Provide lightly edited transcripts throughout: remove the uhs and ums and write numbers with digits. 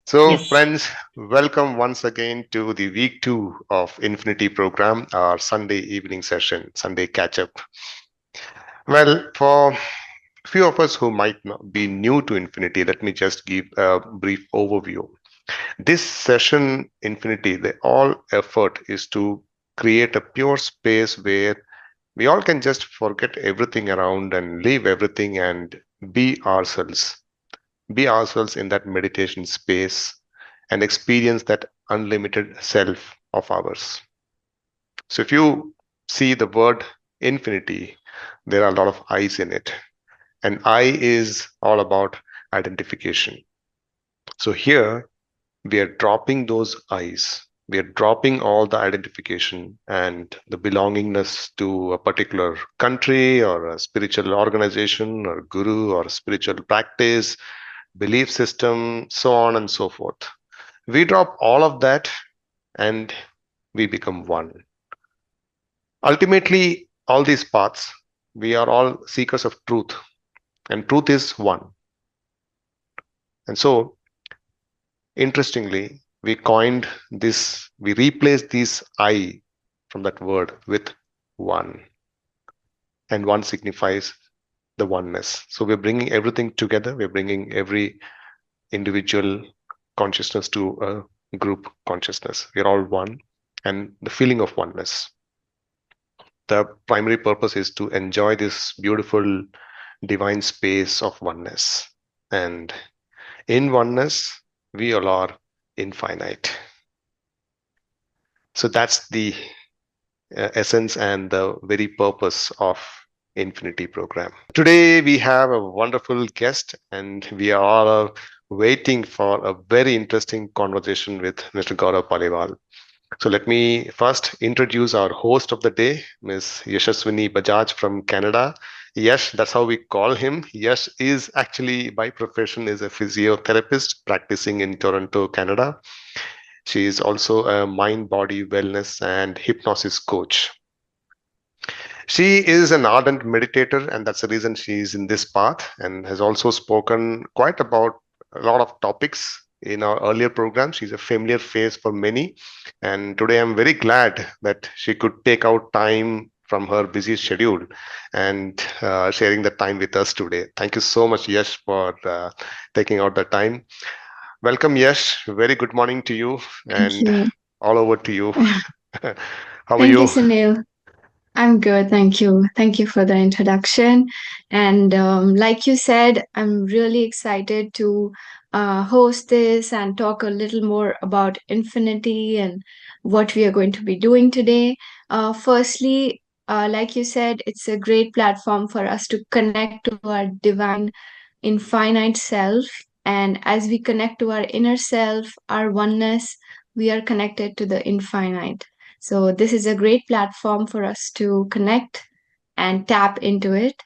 So, Yes. friends, welcome once again to the week two of Infinity program, our Sunday evening session, Sunday catch up. Well, for few of us who might not be new to Infinity, let me just give a brief overview. This session, Infinity, the all effort is to create a pure space where we all can just forget everything around and leave everything and be ourselves. Be ourselves in that meditation space and experience that unlimited self of ours. So, if you see the word infinity, there are a lot of I's in it. And I is all about identification. So, here we are dropping those I's. We are dropping all the identification and the belongingness to a particular country or a spiritual organization or guru or spiritual practice, belief system, so on and so forth. We drop all of that and we become one. Ultimately, all these paths, we are all seekers of truth, and truth is one. And so, interestingly, we coined this, we replaced this I from that word with one, and one signifies the oneness. So, we're bringing everything together, we're bringing every individual consciousness to a group consciousness. We're all one, and the feeling of oneness. The primary purpose is to enjoy this beautiful divine space of oneness. And in oneness, we all are infinite. So that's the essence and the very purpose of Infinity program. Today we have a wonderful guest, and we are all waiting for a very interesting conversation with Mr. Gaurav Paliwal. So let me first introduce our host of the day, Ms. Yashaswini Bajaj from Canada. Yash, that's how we call him. Yash is actually by profession is a physiotherapist practicing in Toronto, Canada. She is also a mind body wellness and hypnosis coach. She is an ardent meditator, and that's the reason she is in this path and has also spoken quite about a lot of topics in our earlier programs. She's a familiar face for many. And today I'm very glad that she could take out time from her busy schedule and sharing the time with us today. Thank you so much, Yash, for taking out the time. Welcome, Yash. Very good morning to you Thank and you. all over to you. How are Thank you, you? Sunil. I'm good. Thank you. Thank you for the introduction. And like you said, I'm really excited to host this and talk a little more about infinity and what we are going to be doing today. Firstly, like you said, it's a great platform for us to connect to our divine, infinite self. And as we connect to our inner self, our oneness, we are connected to the infinite. So, this is a great platform for us to connect and tap into it.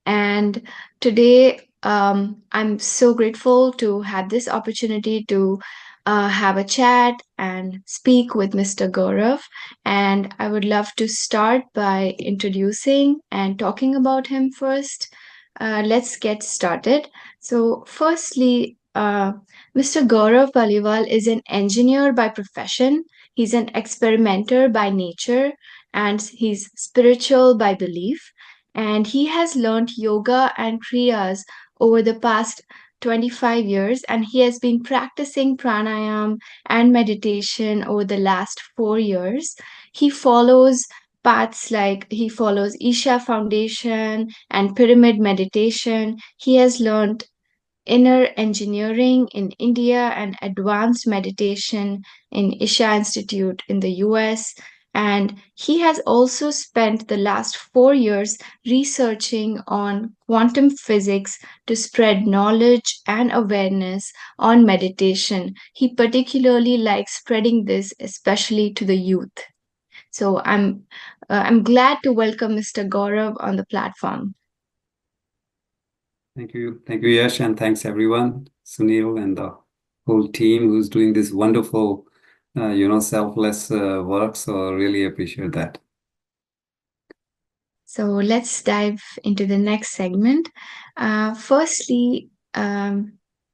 And today, I'm so grateful to have this opportunity to have a chat and speak with Mr. Gaurav. And I would love to start by introducing and talking about him first. Let's get started. So, firstly, Mr. Gaurav Paliwal is an engineer by profession. He's an experimenter by nature, and he's spiritual by belief. And he has learned yoga and kriyas over the past 25 years, and he has been practicing pranayam and meditation over the last 4 years. He follows paths like he follows Isha Foundation and pyramid meditation. He has learned inner engineering in India and advanced meditation in Isha Institute in the US. And he has also spent the last 4 years researching on quantum physics to spread knowledge and awareness on meditation. He particularly likes spreading this, especially to the youth. So I'm glad to welcome Mr. Gaurav on the platform. Thank you, Yash, and thanks everyone, Sunil and the whole team who's doing this wonderful, selfless work. So really appreciate that. So let's dive into the next segment. Firstly,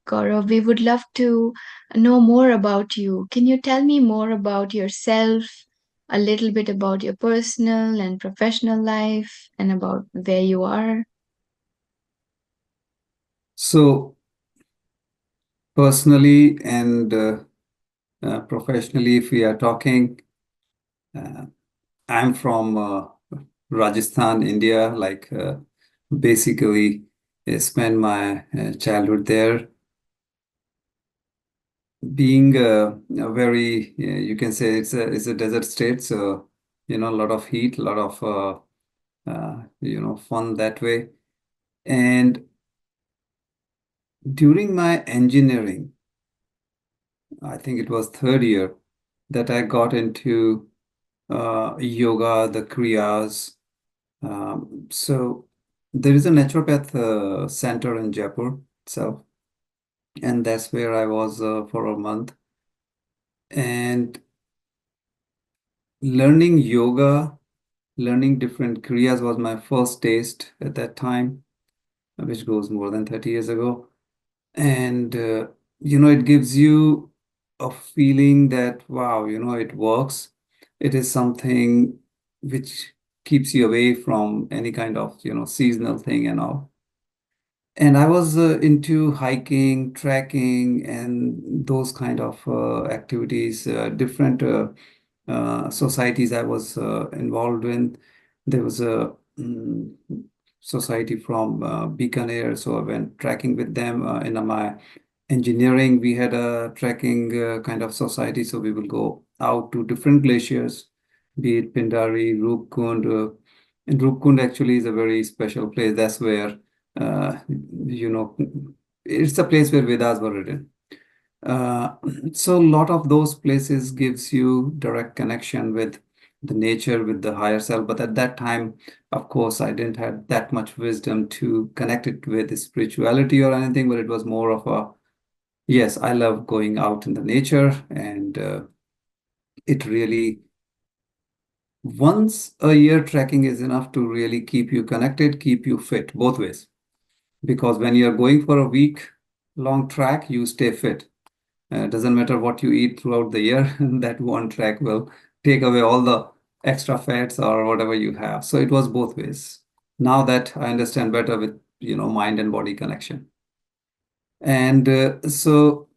Gaurav, we would love to know more about you. Can you tell me more about yourself, a little bit about your personal and professional life, and about where you are? So, personally and professionally, if we are talking, uh, I'm from Rajasthan, India. Basically, I spent my childhood there. Being a very, you can say it's a desert state, so a lot of heat, a lot of fun that way. And during my engineering, I think it was third year that I got into yoga, the kriyas. So there is a naturopath center in Jaipur itself, and that's where I was for a month. And learning yoga, learning different kriyas was my first taste at that time, which goes more than 30 years ago. And it gives you a feeling that, wow, it works. It is something which keeps you away from any kind of seasonal thing and all. And I was into hiking, trekking, and those kind of activities, different societies I was involved in. There was a society from Bikaner, so I went trekking with them. In my engineering, we had a trekking kind of society, so we will go out to different glaciers, be it Pindari, Rupkund. And Rupkund actually is a very special place. That's where, uh, you know, it's a place where Vedas were written. Uh, so a lot of those places gives you direct connection with the nature, with the higher self. But at that time, of course, I didn't have that much wisdom to connect it with spirituality or anything, but it was more of a, yes, I love going out in the nature, and it really, once a year trekking is enough to really keep you connected, keep you fit both ways. Because when you're going for a week long trek, you stay fit. Doesn't matter what you eat throughout the year, that one track will take away all the extra fats or whatever you have. So it was both ways. Now that I understand better with, mind and body connection. And so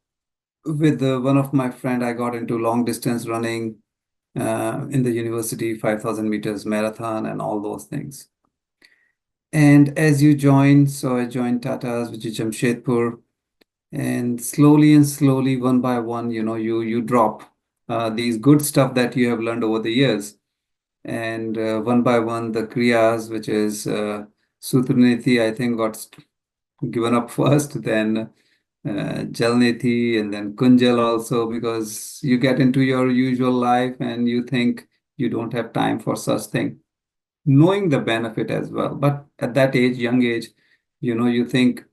with one of my friend, I got into long distance running in the university, 5,000 meters marathon and all those things. And as you join, so I joined Tata's, which is Jamshedpur, and slowly, one by one, you drop these good stuff that you have learned over the years. And one by one, the kriyas, which is Sutraniti, I think got given up first, then Jalniti, and then Kunjal also, because you get into your usual life and you think you don't have time for such thing, knowing the benefit as well. But at that age, young age, you think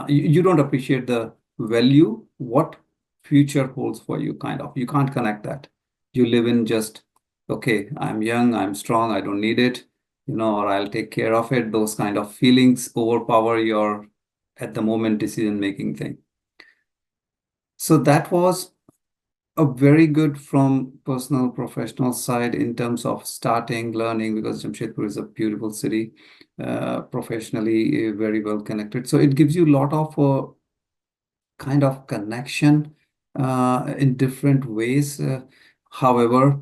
you don't appreciate the value, what future holds for you, kind of. You can't connect that. You live in just, okay, I'm young, I'm strong, I don't need it, or I'll take care of it. Those kind of feelings overpower your at the moment decision making thing. So that was a very good from personal professional side in terms of starting learning, because Jamshedpur is a beautiful city, professionally very well connected. So it gives you a lot of kind of connection in different ways. However,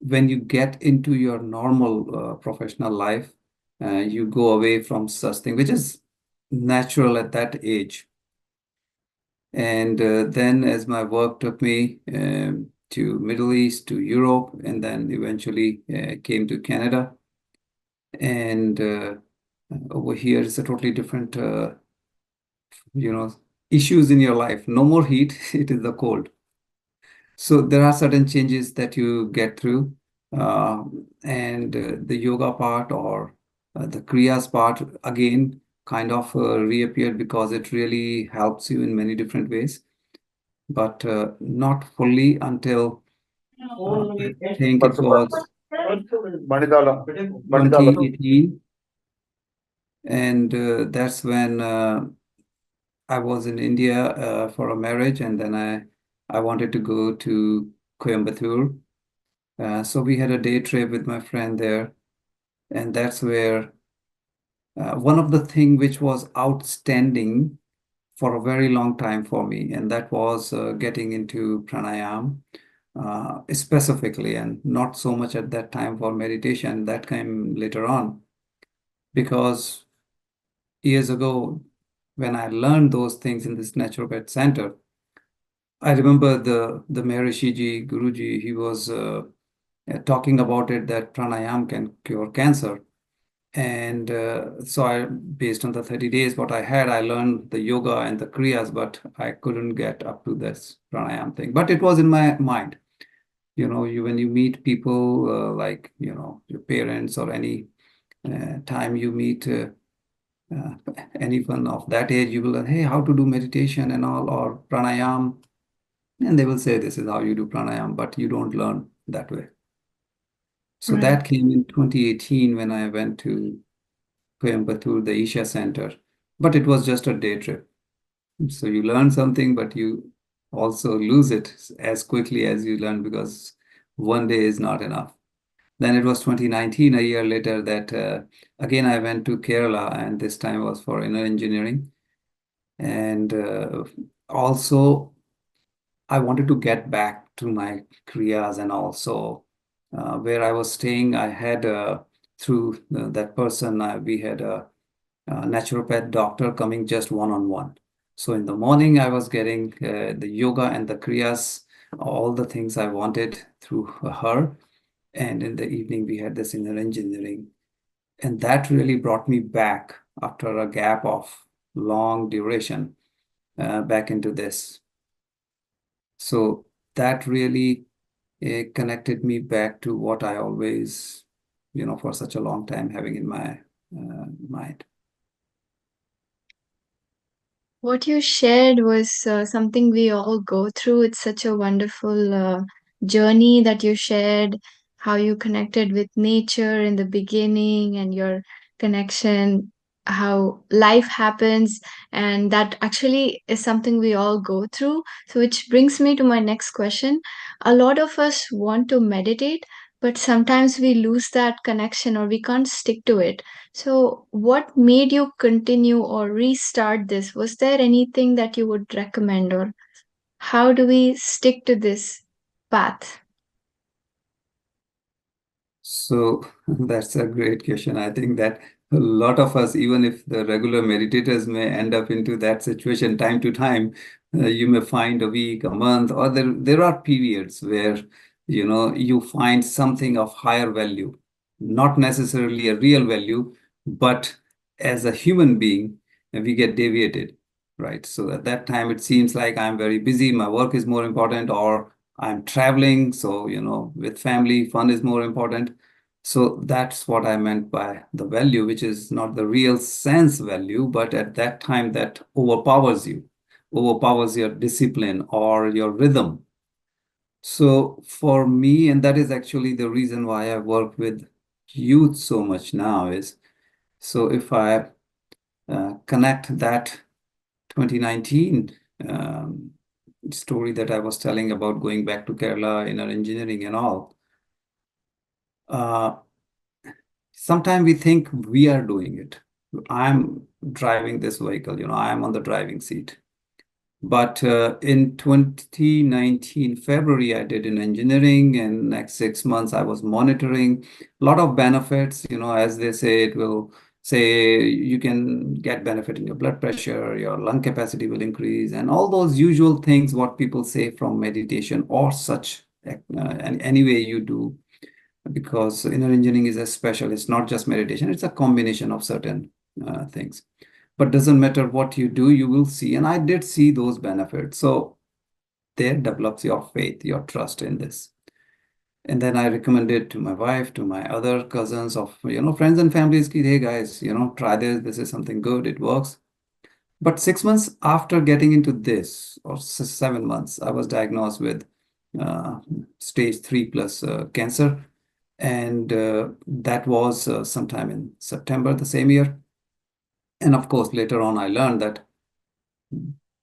when you get into your normal professional life, you go away from such thing, which is natural at that age. And then as my work took me to Middle East, to Europe, and then eventually came to Canada. And over here is a totally different, you know, issues in your life. No more heat, it is the cold. So there are certain changes that you get through, uh, and the yoga part or the kriyas part again kind of reappeared because it really helps you in many different ways, but not fully until I think it was 2018, and that's when I was in India for a marriage, and then I wanted to go to Coimbatore. So we had a day trip with my friend there, and that's where one of the thing which was outstanding for a very long time for me, and that was getting into pranayam specifically, and not so much at that time for meditation. That came later on because years ago, when I learned those things in this naturopath center, I remember the Maharishi Ji, Guruji, he was talking about it that pranayam can cure cancer. And so based on the 30 days, what I had, I learned the yoga and the kriyas, but I couldn't get up to this pranayam thing. But it was in my mind. When you meet people like, your parents or any time you meet uh, anyone of that age, you will learn, hey, how to do meditation and all, or pranayam. And they will say, this is how you do pranayam, but you don't learn that way. So Right. that came in 2018 when I went to Coimbatore, the Isha Center, but it was just a day trip. So you learn something, but you also lose it as quickly as you learn because one day is not enough. Then it was 2019, a year later, that again I went to Kerala, and this time was for inner engineering. And also, I wanted to get back to my kriyas, and also where I was staying, I had through that person, we had a naturopath doctor coming just one-on-one. So in the morning, I was getting the yoga and the kriyas, all the things I wanted through her. And in the evening, we had this inner engineering. And that really brought me back after a gap of long duration back into this. So that really connected me back to what I always, for such a long time having in my mind. What you shared was something we all go through. It's such a wonderful journey that you shared, how you connected with nature in the beginning and your connection, how life happens. And that actually is something we all go through. So, which brings me to my next question. A lot of us want to meditate, but sometimes we lose that connection or we can't stick to it. So, what made you continue or restart this? Was there anything that you would recommend, or how do we stick to this path? So that's a great question. I think that a lot of us, even if the regular meditators may end up into that situation time to time, you may find a week, a month, or there are periods where you find something of higher value, not necessarily a real value, but as a human being, we get deviated, right? So at that time, it seems like I'm very busy, my work is more important, or I'm traveling, so with family, fun is more important. So that's what I meant by the value, which is not the real sense value, but at that time that overpowers your discipline or your rhythm. So for me, and that is actually the reason why I work with youth so much now, is so if I connect that 2019 um, story that I was telling about going back to Kerala, inner engineering and all. Sometimes we think we are doing it. I'm driving this vehicle, I'm on the driving seat. But in 2019, February, I did in engineering, and next 6 months I was monitoring. A lot of benefits, as they say, it will say you can get benefit in your blood pressure, your lung capacity will increase, and all those usual things what people say from meditation or such, and any way you do, because inner engineering is a special. It's not just meditation, it's a combination of certain things. But doesn't matter what you do, you will see. And I did see those benefits. So there develops your faith, your trust in this. And then I recommended to my wife, to my other cousins of, friends and families, ki, hey guys, try this. This is something good. It works. But 6 months after getting into this, or 7 months, I was diagnosed with uh, stage 3 plus cancer. And that was sometime in September the same year. And of course, later on, I learned that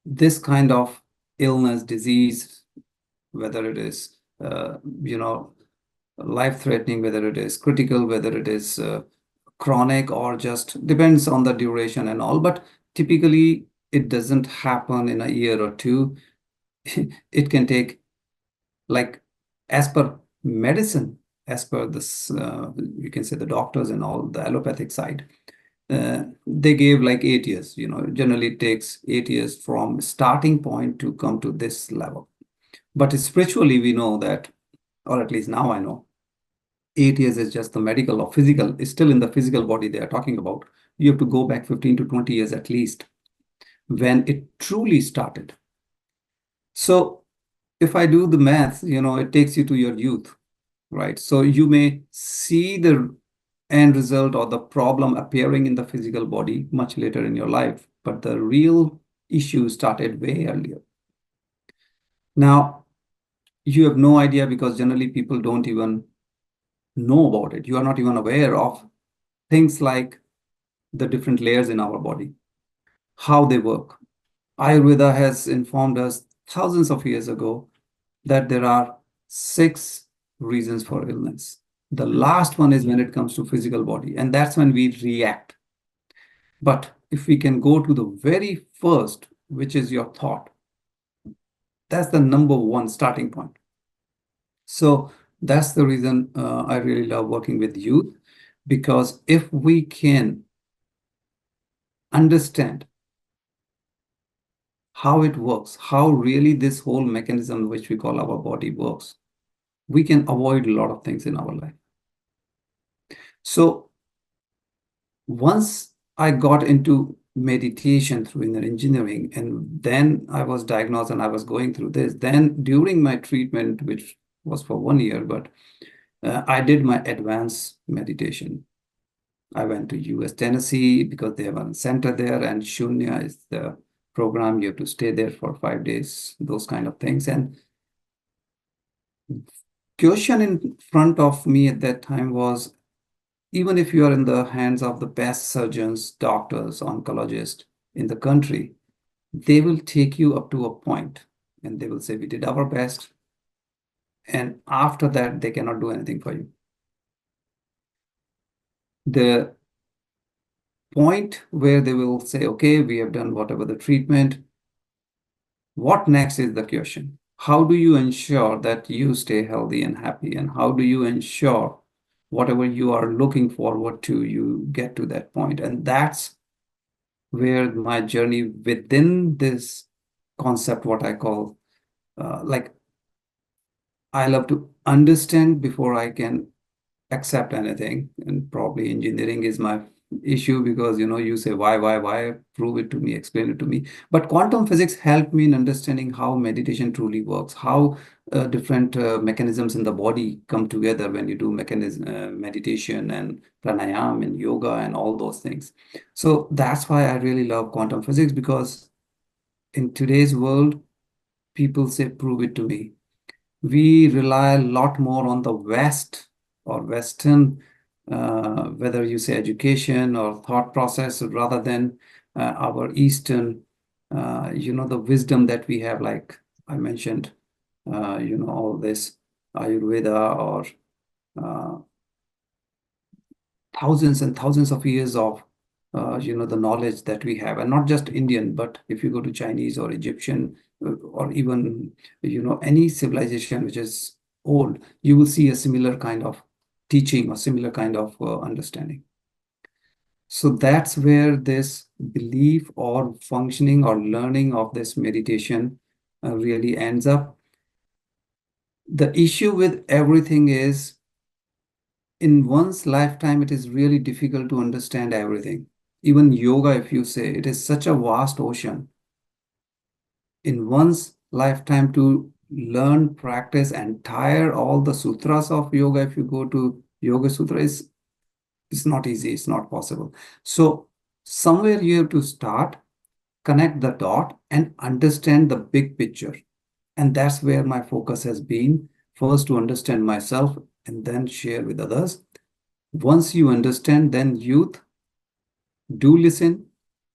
this kind of illness, disease, whether it is, you know, life-threatening, whether it is critical, whether it is chronic, or just depends on the duration and all. But typically, it doesn't happen in a year or two. It can take, like, as per medicine, as per this, you can say the doctors and all, the allopathic side, they gave like 8 years. Generally it takes 8 years from starting point to come to this level. But spiritually, we know that, or at least now I know, 8 years is just the medical or physical, is still in the physical body they are talking about. You have to go back 15 to 20 years at least when it truly started. So if I do the math, it takes you to your youth, right? So you may see the end result or the problem appearing in the physical body much later in your life, but the real issue started way earlier. Now, you have no idea because generally people don't even know about it. You are not even aware of things like the different layers in our body, how they work. Ayurveda has informed us thousands of years ago that there are 6 reasons for illness. The last one is when it comes to physical body, and that's when we react. But if we can go to the very first, which is your thought, that's the number one starting point. So that's the reason I really love working with youth, because if we can understand how it works, how really this whole mechanism which we call our body works, we can avoid a lot of things in our life. So once I got into meditation through inner engineering, and then I was diagnosed and I was going through this. Then during my treatment, which was for 1 year, but I did my advanced meditation. I went to US Tennessee because they have a center there, and Shunya is the program. You have to stay there for 5 days, those kind of things. And question in front of me at that time was, even if you are in the hands of the best surgeons, doctors, oncologists in the country, they will take you up to a point and they will say, we did our best. And after that, they cannot do anything for you. The point where they will say, okay, we have done whatever the treatment. What next is the question. How do you ensure that you stay healthy and happy? And how do you ensure whatever you are looking forward to, you get to that point? And that's where my journey within this concept, what I call, like, I love to understand before I can accept anything. And probably engineering is my issue because, you say, why, prove it to me, explain it to me. But quantum physics helped me in understanding how meditation truly works, how different mechanisms in the body come together when you do meditation and pranayam and yoga and all those things. So that's why I really love quantum physics, because in today's world, people say, prove it to me. We rely a lot more on the West or Western, whether you say education or thought process, rather than our Eastern, the wisdom that we have, like I mentioned, all this Ayurveda, or thousands and thousands of years of, the knowledge that we have. And not just Indian, but if you go to Chinese or Egyptian, or even, any civilization which is old, you will see a similar kind of teaching or similar kind of understanding. So that's where this belief or functioning or learning of this meditation really ends up. The issue with everything is, in one's lifetime, it is really difficult to understand everything. Even yoga, if you say, it is such a vast ocean. In one's lifetime, to learn, practice, entire all the sutras of yoga, if you go to Yoga Sutra, it's not easy, it's not possible. So somewhere you have to start, connect the dot, and understand the big picture. And that's where my focus has been, first to understand myself and then share with others. Once you understand, then youth do listen,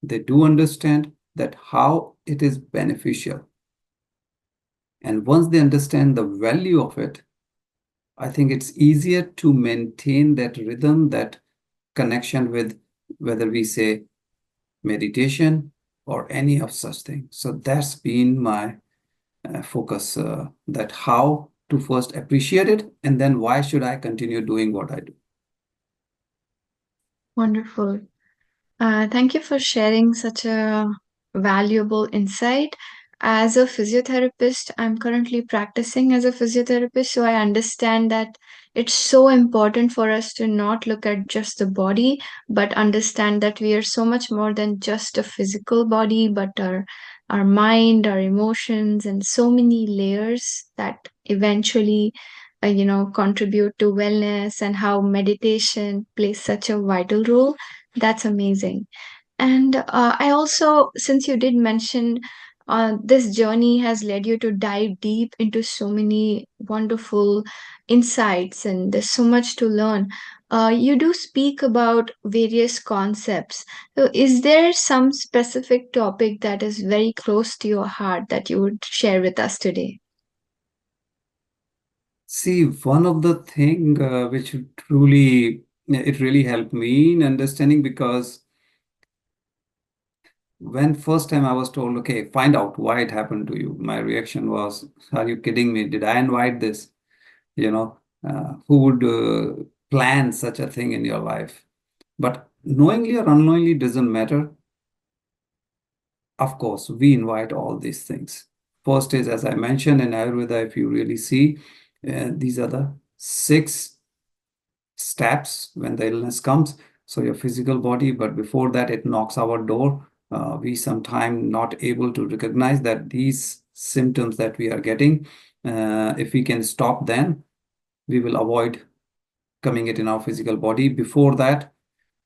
they do understand that how it is beneficial. And once they understand the value of it, I think it's easier to maintain that rhythm, that connection with, whether we say meditation or any of such things. So that's been my focus, that how to first appreciate it, and then why should I continue doing what I do. Wonderful. Thank you for sharing such a valuable insight. As a physiotherapist, I'm currently practicing as a physiotherapist, so I understand that it's so important for us to not look at just the body, but understand that we are so much more than just a physical body, but our mind, our emotions, and so many layers that eventually, contribute to wellness, and how meditation plays such a vital role. That's amazing. And I also, since you did mention this journey has led you to dive deep into so many wonderful insights, and there's so much to learn. You do speak about various concepts. So, is there some specific topic that is very close to your heart that you would share with us today? See, one of the thing which truly, it really helped me in understanding, because when first time I was told, okay, find out why it happened to you, my reaction was, are you kidding me? Did I invite this? You know, who would plan such a thing in your life? But knowingly or unknowingly doesn't matter. Of course, we invite all these things. First is, as I mentioned in Ayurveda, if you really see, these are the 6 steps when the illness comes. So your physical body, but before that, it knocks our door. We sometimes not able to recognize that these symptoms that we are getting, if we can stop them, we will avoid coming it in our physical body. Before that,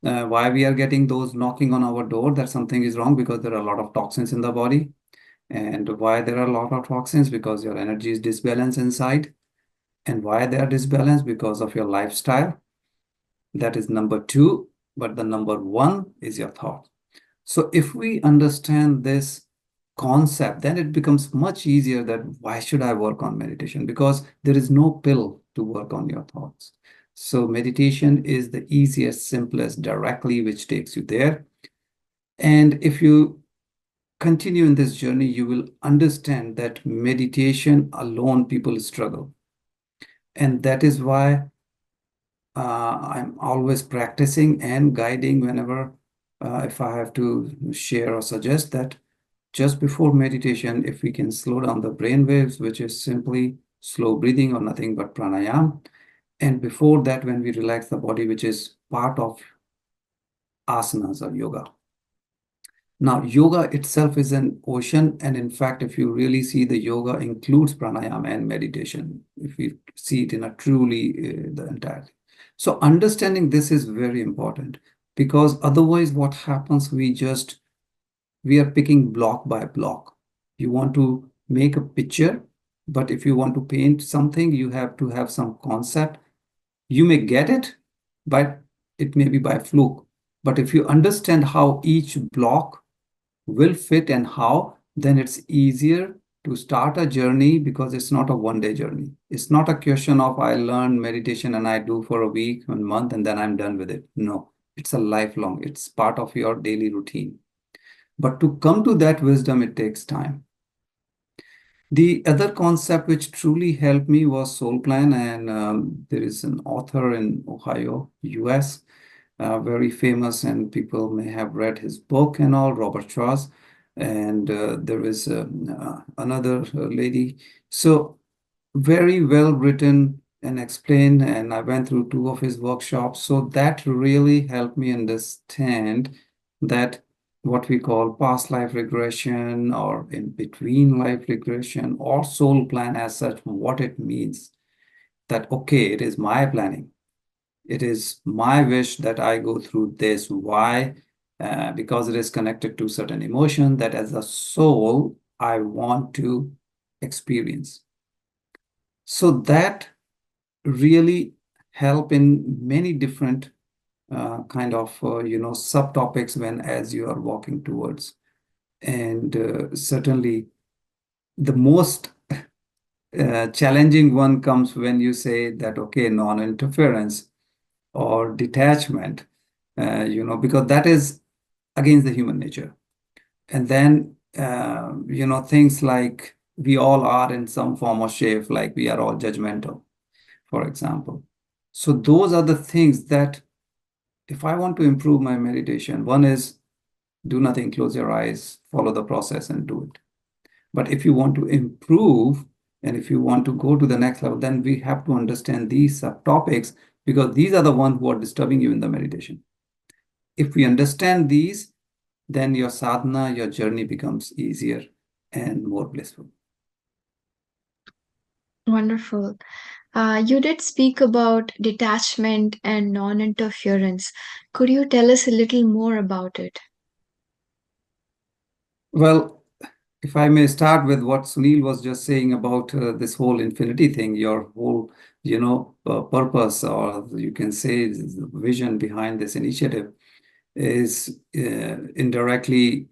why we are getting those knocking on our door, that something is wrong, because there are a lot of toxins in the body. And why there are a lot of toxins? Because your energy is disbalanced inside. And why they are disbalanced? Because of your lifestyle. That is number 2. But the number 1 is your thought. So if we understand this concept, then it becomes much easier that why should I work on meditation? Because there is no pill to work on your thoughts. So meditation is the easiest, simplest, directly, which takes you there. And if you continue in this journey, you will understand that meditation alone, people struggle. And that is why I'm always practicing and guiding whenever, if I have to share or suggest that just before meditation, if we can slow down the brain waves, which is simply slow breathing or nothing but pranayam. And before that, when we relax the body, which is part of asanas or yoga. Now, yoga itself is an ocean. And in fact, if you really see, the yoga includes pranayama and meditation, if we see it in a truly the entire. So understanding this is very important, because otherwise what happens, we are picking block by block. You want to make a picture, but if you want to paint something, you have to have some concept. You may get it, but it may be by fluke. But if you understand how each block will fit and how, then it's easier to start a journey, because it's not a one-day journey. It's not a question of I learn meditation and I do for a week, 1 month, and then I'm done with it. No, it's a lifelong. It's part of your daily routine. But to come to that wisdom, it takes time. The other concept which truly helped me was soul plan. And there is an author in Ohio, US, very famous, and people may have read his book and all, Robert Schwartz. And there is another lady. So very well written and explained. And I went through 2 of his workshops. So that really helped me understand that what we call past life regression, or in between life regression, or soul plan as such, what it means. That, okay, it is my planning. It is my wish that I go through this. Why? Because it is connected to certain emotion that as a soul, I want to experience. So that really help in many different kind of, subtopics when as you are walking towards. And certainly the most challenging one comes when you say that, okay, non-interference or detachment, because that is against the human nature. And then, things like we all are in some form or shape, like we are all judgmental, for example. So those are the things that if I want to improve my meditation, one is do nothing, close your eyes, follow the process and do it. But if you want to improve and if you want to go to the next level, then we have to understand these subtopics because these are the ones who are disturbing you in the meditation. If we understand these, then your sadhana, your journey becomes easier and more blissful. Wonderful. You did speak about detachment and non interference. Could you tell us a little more about it? Well, if I may start with what Sunil was just saying about this whole infinity thing, your whole, purpose, or you can say the vision behind this initiative is indirectly,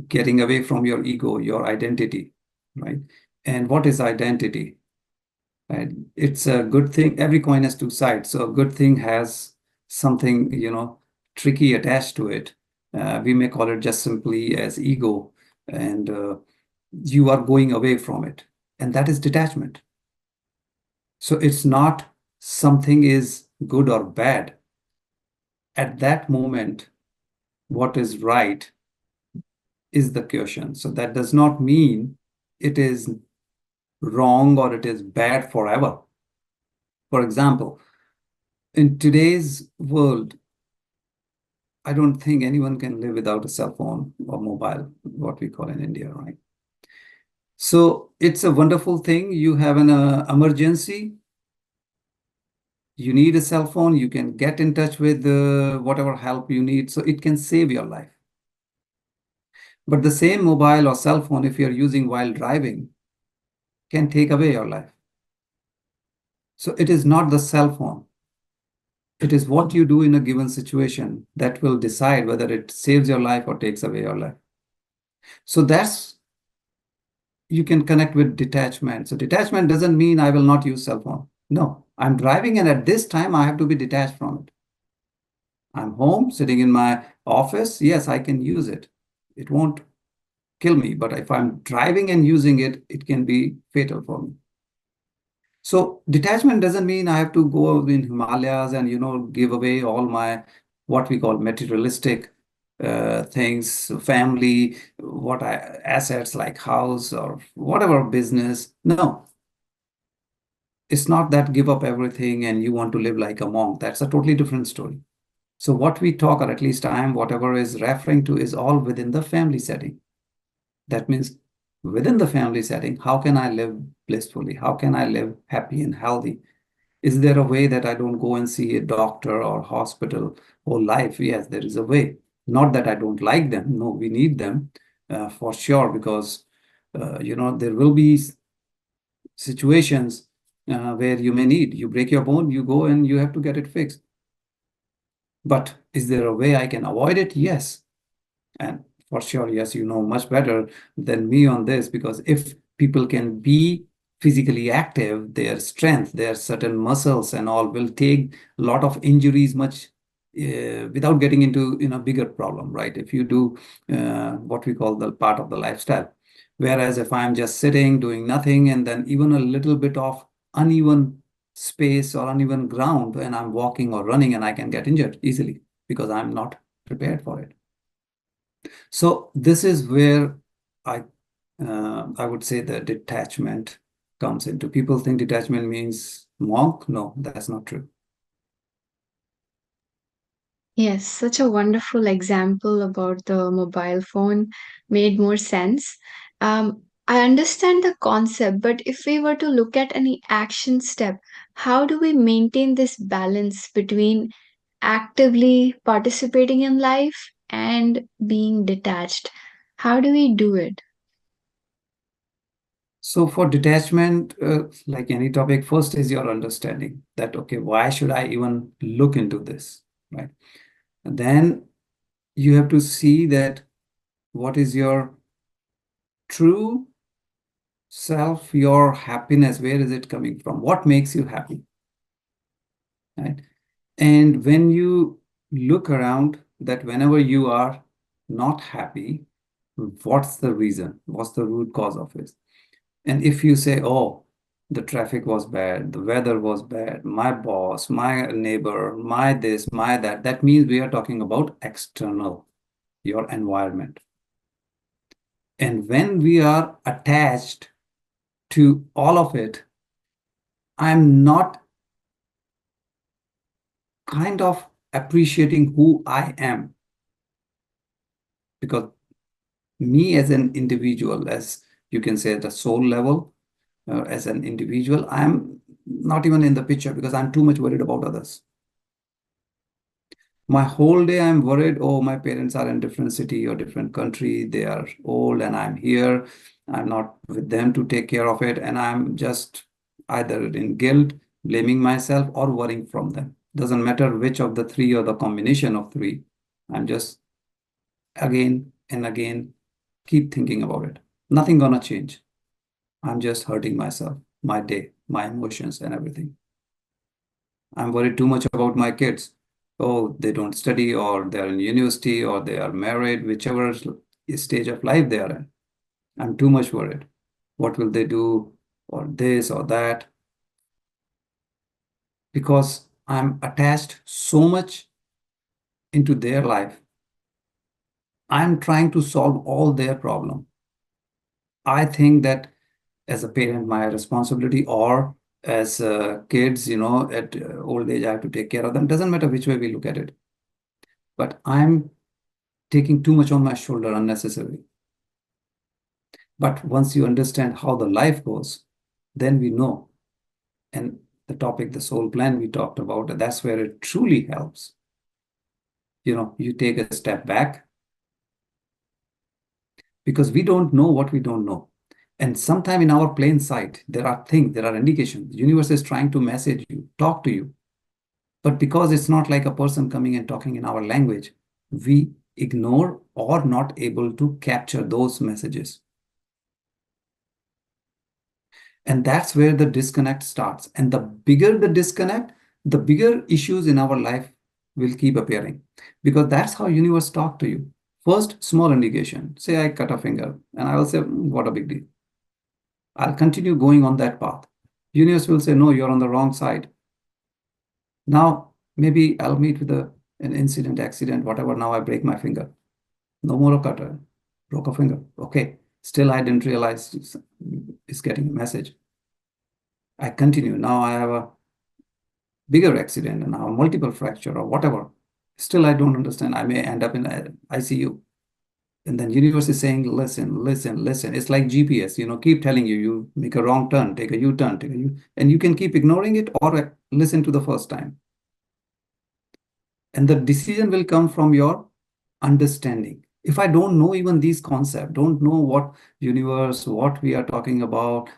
getting away from your ego, your identity, right? And what is identity? Right? It's a good thing. Every coin has two sides. So a good thing has something, tricky attached to it. We may call it just simply as ego, and you are going away from it. And that is detachment. So it's not something is good or bad. At that moment, what is right is the question. So that does not mean it is wrong or it is bad forever. For example, in today's world, I don't think anyone can live without a cell phone or mobile, what we call in India, right? So it's a wonderful thing. You have an emergency, you need a cell phone, you can get in touch with whatever help you need. So it can save your life. But the same mobile or cell phone, if you're using while driving, can take away your life. So it is not the cell phone. It is what you do in a given situation that will decide whether it saves your life or takes away your life. So that's, you can connect with detachment. So detachment doesn't mean I will not use cell phone. No, I'm driving and at this time I have to be detached from it. I'm home, sitting in my office. Yes, I can use it. It won't kill me. But if I'm driving and using it, it can be fatal for me. So detachment doesn't mean I have to go in Himalayas and, give away all my, what we call materialistic things, family, assets like house or whatever business. No, it's not that give up everything and you want to live like a monk. That's a totally different story. So what we talk, or at least I am, whatever is referring to is all within the family setting. That means within the family setting, how can I live blissfully? How can I live happy and healthy? Is there a way that I don't go and see a doctor or hospital whole life? Yes, there is a way. Not that I don't like them. No, we need them for sure, because there will be situations where you may need. You break your bone, you go and you have to get it fixed. But is there a way I can avoid it? Yes. And for sure, yes, you know much better than me on this, because if people can be physically active, their strength, their certain muscles and all will take a lot of injuries much without getting into bigger problem, right? If you do what we call the part of the lifestyle. Whereas if I'm just sitting, doing nothing, and then even a little bit of uneven space or uneven ground, and I'm walking or running, and I can get injured easily because I'm not prepared for it. So this is where I would say the detachment comes into. People think detachment means monk. No, that's not true. Yes, such a wonderful example about the mobile phone made more sense. I understand the concept, but if we were to look at any action step, how do we maintain this balance between actively participating in life and being detached? How do we do it? So for detachment, like any topic, first is your understanding that, okay, why should I even look into this, right? And then you have to see that What is your true self, your happiness? Where is it coming from? What makes you happy? Right? And when you look around, that whenever you are not happy, what's the reason? What's the root cause of it? And if you say, oh, the traffic was bad, the weather was bad, my boss, my neighbor, my this, my that, that means we are talking about external, your environment. And when we are attached to all of it, I'm not kind of appreciating who I am, because me as an individual, as you can say at the soul level, as an individual, I'm not even in the picture because I'm too much worried about others. My whole day I'm worried, oh, my parents are in different city or different country, they are old and I'm here, I'm not with them to take care of it, and I'm just either in guilt, blaming myself, or worrying from them. Doesn't matter which of the three or the combination of three. I'm just again and again keep thinking about it. Nothing gonna change. I'm just hurting myself, my day, my emotions, and everything. I'm worried too much about my kids. Oh, they don't study, or they're in university, or they are married, whichever stage of life they are in. I'm too much worried. What will they do, or this or that? Because I'm attached so much into their life. I'm trying to solve all their problem. I think that as a parent, my responsibility, or as kids, at old age, I have to take care of them. Doesn't matter which way we look at it. But I'm taking too much on my shoulder unnecessarily. But once you understand how the life goes, then we know. And the topic, the soul plan we talked about, that's where it truly helps. You take a step back, because we don't know what we don't know. And sometime in our plain sight, there are things, there are indications. The universe is trying to message you, talk to you. But because it's not like a person coming and talking in our language, we ignore or not able to capture those messages. And that's where the disconnect starts. And the bigger the disconnect, the bigger issues in our life will keep appearing, because that's how universe talk to you. First, small indication. Say I cut a finger, and I will say, what a big deal. I'll continue going on that path. Universe will say, no, you're on the wrong side. Now, maybe I'll meet with an incident, accident, whatever. Now I break my finger. No more a cutter. Broke a finger. Okay. Still, I didn't realize it's getting a message. I continue. Now I have a bigger accident and now multiple fracture or whatever. Still, I don't understand. I may end up in ICU. And then universe is saying, listen, listen, listen. It's like GPS, keep telling you, you make a wrong turn, take a U-turn, and you can keep ignoring it or listen to the first time. And the decision will come from your understanding. If I don't know even these concepts, don't know what universe, what we are talking about,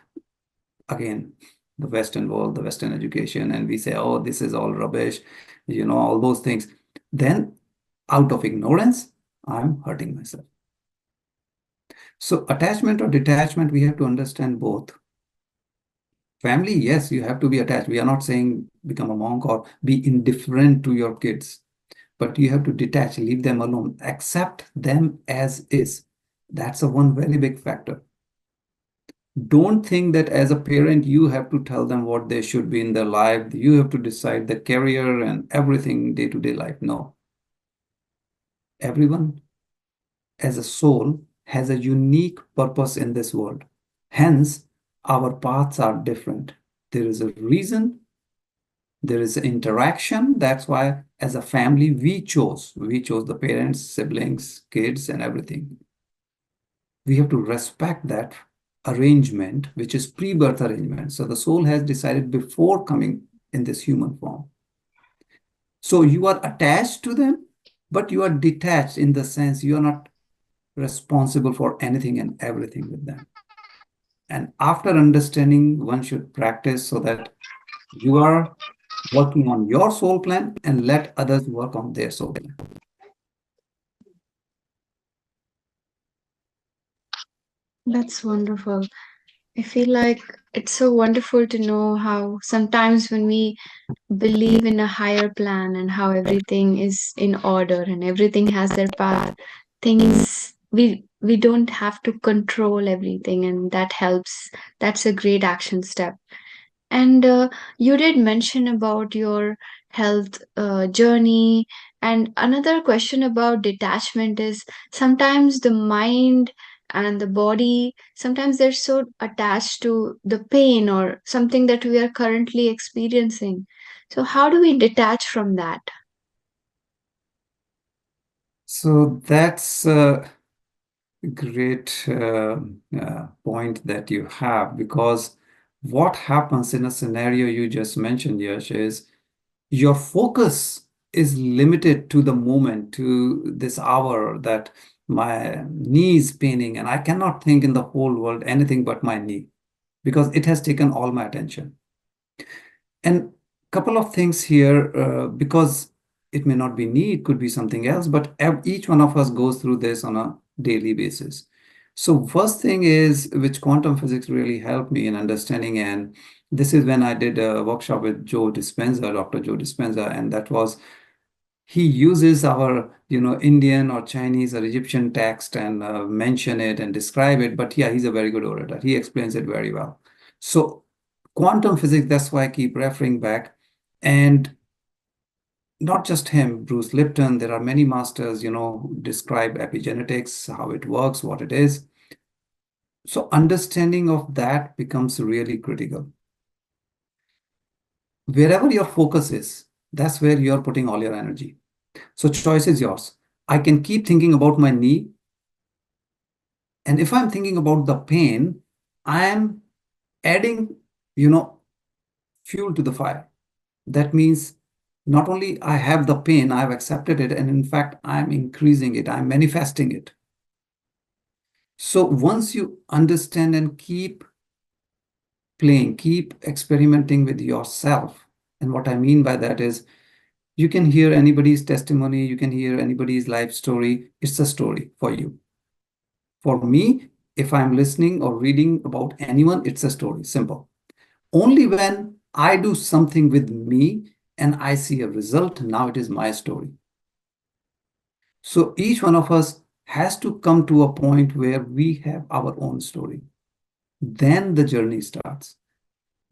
again, the Western world, the Western education, and we say, oh, this is all rubbish, all those things, then out of ignorance, I'm hurting myself. So attachment or detachment, we have to understand both. Family, yes, you have to be attached. We are not saying become a monk or be indifferent to your kids, but you have to detach, leave them alone, accept them as is. That's a one very big factor. Don't think that as a parent, you have to tell them what they should be in their life. You have to decide the career and everything day-to-day life. No. Everyone as a soul has a unique purpose in this world. Hence, our paths are different. There is a reason, there is interaction. That's why as a family, we chose the parents, siblings, kids, and everything. We have to respect that arrangement, which is pre-birth arrangement. So the soul has decided before coming in this human form. So you are attached to them, but you are detached in the sense you are not responsible for anything and everything with them. And after understanding, one should practice so that you are working on your soul plan and let others work on their soul plan. That's wonderful. I feel like it's so wonderful to know how sometimes when we believe in a higher plan and how everything is in order and everything has their path, things we don't have to control everything, and that helps. That's a great action step. And you did mention about your health journey. And another question about detachment is sometimes the mind and the body, sometimes they're so attached to the pain or something that we are currently experiencing. So, how do we detach from that? So that's a great point that you have, because what happens in a scenario you just mentioned, Yash, is your focus is limited to the moment, to this hour that my knee is paining, and I cannot think in the whole world anything but my knee because it has taken all my attention. And couple of things here, because it may not be me, it could be something else, but each one of us goes through this on a daily basis. So first thing is, which quantum physics really helped me in understanding, and this is when I did a workshop with Joe Dispenza, Dr. Joe Dispenza, and that was he uses our, Indian or Chinese or Egyptian text and mention it and describe it. But yeah, he's a very good orator. He explains it very well. So quantum physics, that's why I keep referring back. And not just him, Bruce Lipton, there are many masters, who describe epigenetics, how it works, what it is. So understanding of that becomes really critical. Wherever your focus is, that's where you're putting all your energy. So choice is yours. I can keep thinking about my knee. And if I'm thinking about the pain, I am adding, you know, fuel to the fire. That means not only I have the pain, I've accepted it, and in fact, I'm increasing it, I'm manifesting it. So once you understand and keep playing, keep experimenting with yourself. And what I mean by that is you can hear anybody's testimony, you can hear anybody's life story. It's a story for you. For me, if I'm listening or reading about anyone, it's a story, simple. Only when I do something with me and I see a result, now it is my story. So each one of us has to come to a point where we have our own story. Then the journey starts.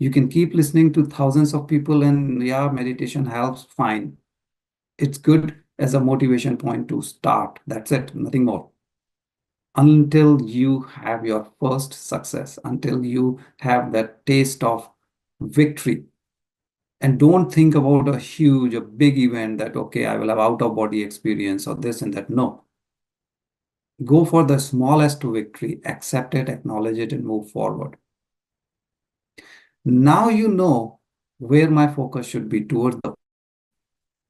You can keep listening to thousands of people and yeah, meditation helps, fine. It's good as a motivation point to start. That's it, nothing more. Until you have your first success, until you have that taste of victory. And don't think about a huge, a big event that, okay, I will have out of body experience or this and that. No. Go for the smallest victory, accept it, acknowledge it, and move forward. Now you know where my focus should be, towards the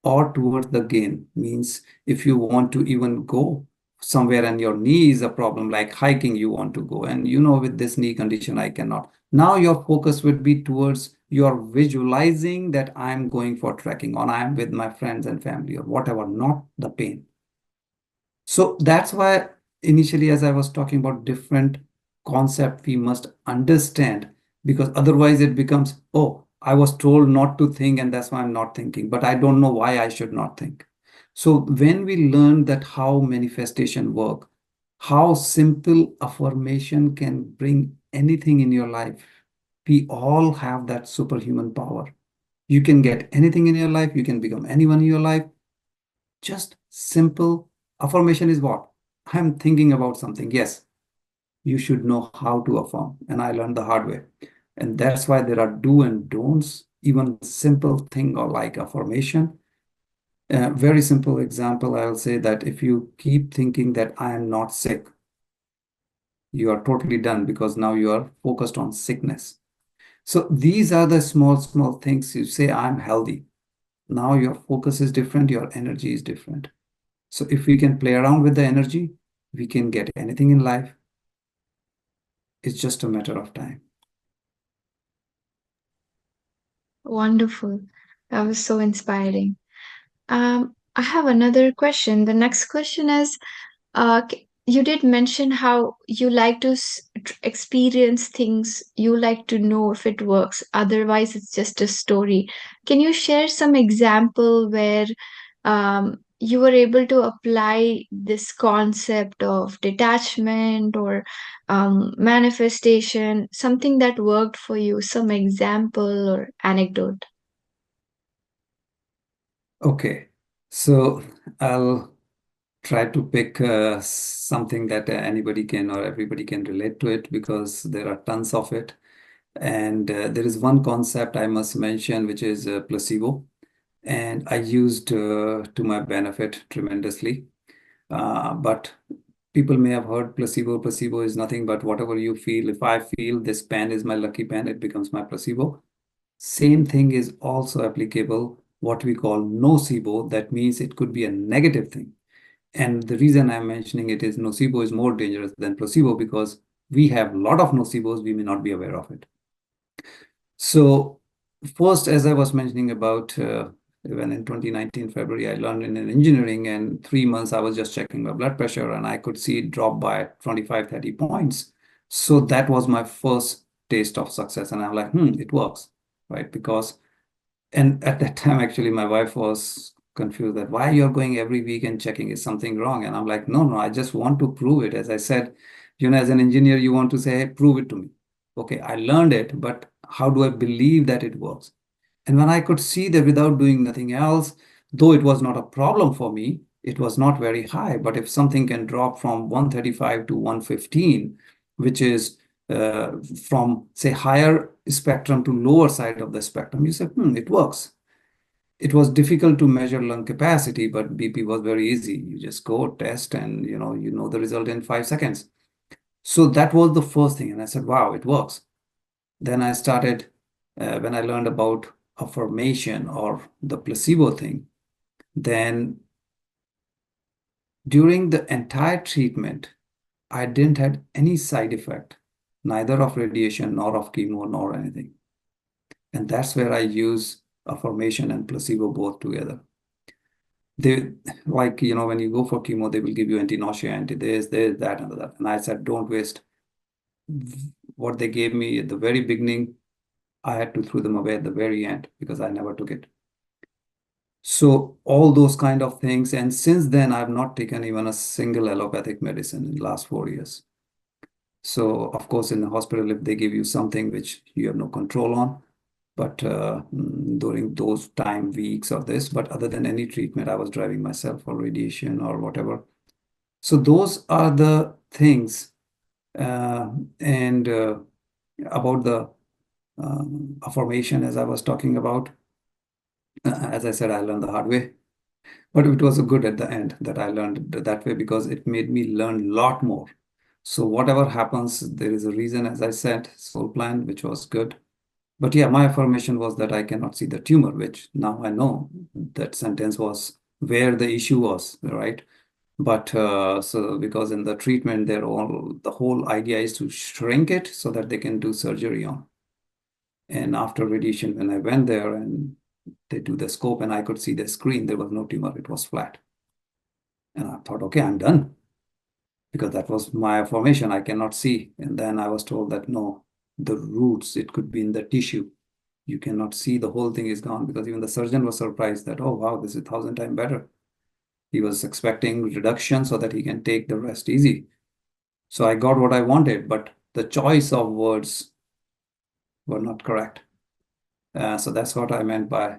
or towards the gain. Means if you want to even go somewhere and your knee is a problem, like hiking, you want to go, and with this knee condition, I cannot. Now your focus would be towards your visualizing that I'm going for trekking, or I'm with my friends and family, or whatever, not the pain. So that's why initially, as I was talking about different concept, we must understand, because otherwise it becomes, oh, I was told not to think and that's why I'm not thinking, but I don't know why I should not think. So when we learn that how manifestation work, how simple affirmation can bring anything in your life, we all have that superhuman power. You can get anything in your life, you can become anyone in your life. Just simple affirmation is what? I'm thinking about something. Yes, you should know how to affirm. And I learned the hard way. And that's why there are do and don'ts, even simple thing or like affirmation. Very simple example, I'll say that if you keep thinking that I am not sick, you are totally done, because now you are focused on sickness. So these are the small, small things. You say, I'm healthy. Now your focus is different, your energy is different. So if we can play around with the energy, we can get anything in life. It's just a matter of time. Wonderful. That was so inspiring. I have another question. The next question is, you did mention how you like to experience things, you like to know if it works. Otherwise, it's just a story. Can you share some example where you were able to apply this concept of detachment or manifestation, something that worked for you, some example or anecdote? Okay, so I'll try to pick something that anybody can or everybody can relate to it, because there are tons of it. And there is one concept I must mention, which is placebo. And I used to my benefit tremendously. But people may have heard placebo. Placebo is nothing but whatever you feel. If I feel this pen is my lucky pen, it becomes my placebo. Same thing is also applicable, what we call nocebo. That means it could be a negative thing. And the reason I'm mentioning it is nocebo is more dangerous than placebo, because we have a lot of nocebos, we may not be aware of it. So first, as I was mentioning about when in 2019 February, I learned in an engineering, and 3 months I was just checking my blood pressure and I could see it drop by 25, 30 points. So that was my first taste of success. And I'm like, it works, right? Because, and at that time, actually, my wife was confused that why you're going every week and checking, is something wrong? And I'm like, no, no, I just want to prove it. As I said, as an engineer, you want to say, hey, prove it to me. Okay, I learned it, but how do I believe that it works? And when I could see that without doing nothing else, though it was not a problem for me, it was not very high. But if something can drop from 135 to 115, which is from, say, higher spectrum to lower side of the spectrum, you say, it works. It was difficult to measure lung capacity, but BP was very easy. You just go test and you know the result in 5 seconds. So that was the first thing. And I said, wow, it works. Then I started, when I learned about affirmation or the placebo thing, then during the entire treatment, I didn't have any side effect, neither of radiation nor of chemo nor anything. And that's where I use affirmation and placebo both together. They, like, when you go for chemo, they will give you anti-nausea, anti-this, that, and that. And I said, don't waste what they gave me at the very beginning. I had to throw them away at the very end because I never took it. So all those kind of things. And since then, I've not taken even a single allopathic medicine in the last 4 years. So of course, in the hospital, if they give you something which you have no control on, but during those time weeks or this, but other than any treatment, I was driving myself for radiation or whatever. So those are the things. And about the affirmation, as I was talking about, as I said, I learned the hard way. But it was good at the end that I learned that way, because it made me learn a lot more. So whatever happens, there is a reason, as I said, soul plan, which was good. But yeah, my affirmation was that I cannot see the tumor, which now I know that sentence was where the issue was, right? But so because in the treatment, the whole idea is to shrink it so that they can do surgery on. And after radiation, when I went there and they do the scope and I could see the screen, there was no tumor, it was flat. And I thought, okay, I'm done. Because that was my affirmation, I cannot see. And then I was told that no, the roots, it could be in the tissue. You cannot see, the whole thing is gone. Because even the surgeon was surprised that, oh, wow, this is 1,000 times better. He was expecting reduction so that he can take the rest easy. So I got what I wanted, but the choice of words were not correct. So that's what I meant by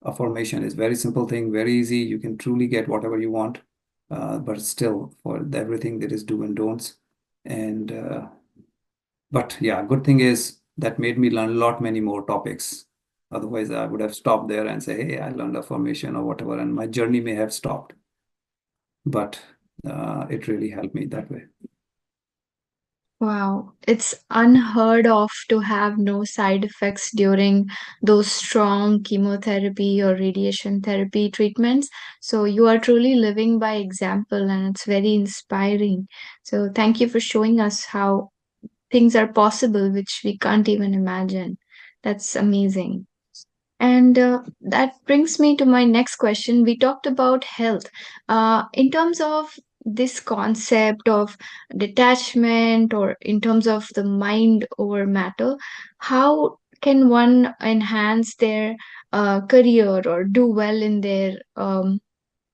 affirmation. Is very simple thing, very easy. You can truly get whatever you want, but still for everything there is do and don'ts. And but yeah, good thing is that made me learn a lot many more topics. Otherwise, I would have stopped there and say, hey, I learned affirmation or whatever, and my journey may have stopped. But it really helped me that way. Wow, it's unheard of to have no side effects during those strong chemotherapy or radiation therapy treatments. So you are truly living by example and it's very inspiring. So thank you for showing us how things are possible which we can't even imagine. That's amazing. And that brings me to my next question. We talked about health. In terms of this concept of detachment, or in terms of the mind over matter, how can one enhance their career or do well in their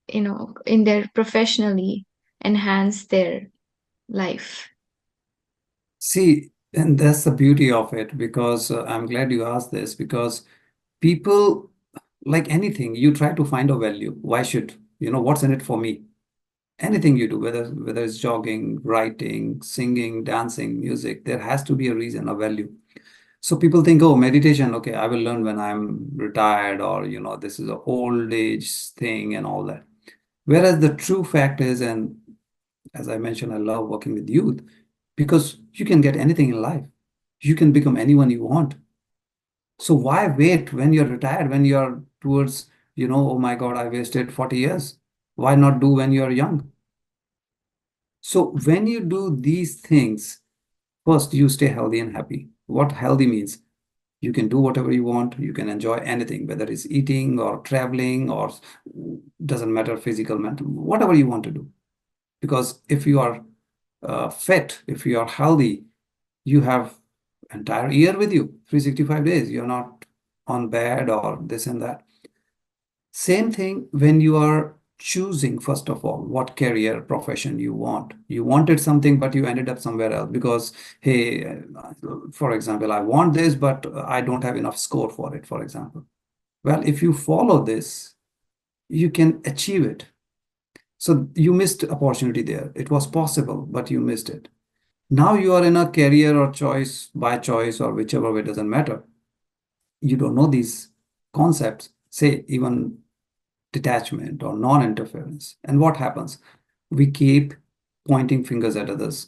in their professionally, enhance their life? See, and that's the beauty of it, because I'm glad you asked this, because people, like anything, you try to find a value. Why should, what's in it for me? Anything you do, whether it's jogging, writing, singing, dancing, music, there has to be a reason, a value. So people think, oh, meditation, okay, I will learn when I'm retired, or this is a old age thing and all that. Whereas the true fact is, and as I mentioned, I love working with youth, because you can get anything in life. You can become anyone you want. So why wait when you're retired, when you're towards, oh my God, I wasted 40 years. Why not do when you're young? So when you do these things, first you stay healthy and happy. What healthy means? You can do whatever you want. You can enjoy anything, whether it's eating or traveling, or doesn't matter, physical, mental, whatever you want to do. Because if you are fit, if you are healthy, you have entire year with you, 365 days. You're not on bed or this and that. Same thing when you are choosing, first of all, what career profession you want. You wanted something, but you ended up somewhere else because, hey, for example, I want this, but I don't have enough score for it, for example. Well, if you follow this, you can achieve it. So you missed opportunity there. It was possible, but you missed it. Now you are in a career or choice, by choice, or whichever way, doesn't matter. You don't know these concepts, say even detachment or non-interference. And what happens? We keep pointing fingers at others.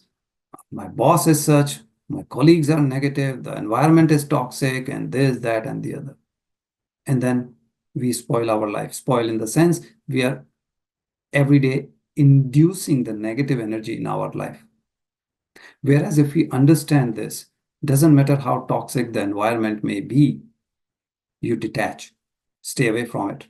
My boss is such, my colleagues are negative, the environment is toxic, and this, that, and the other. And then we spoil our life. Spoil in the sense we are every day inducing the negative energy in our life. Whereas if we understand this, doesn't matter how toxic the environment may be, you detach, stay away from it.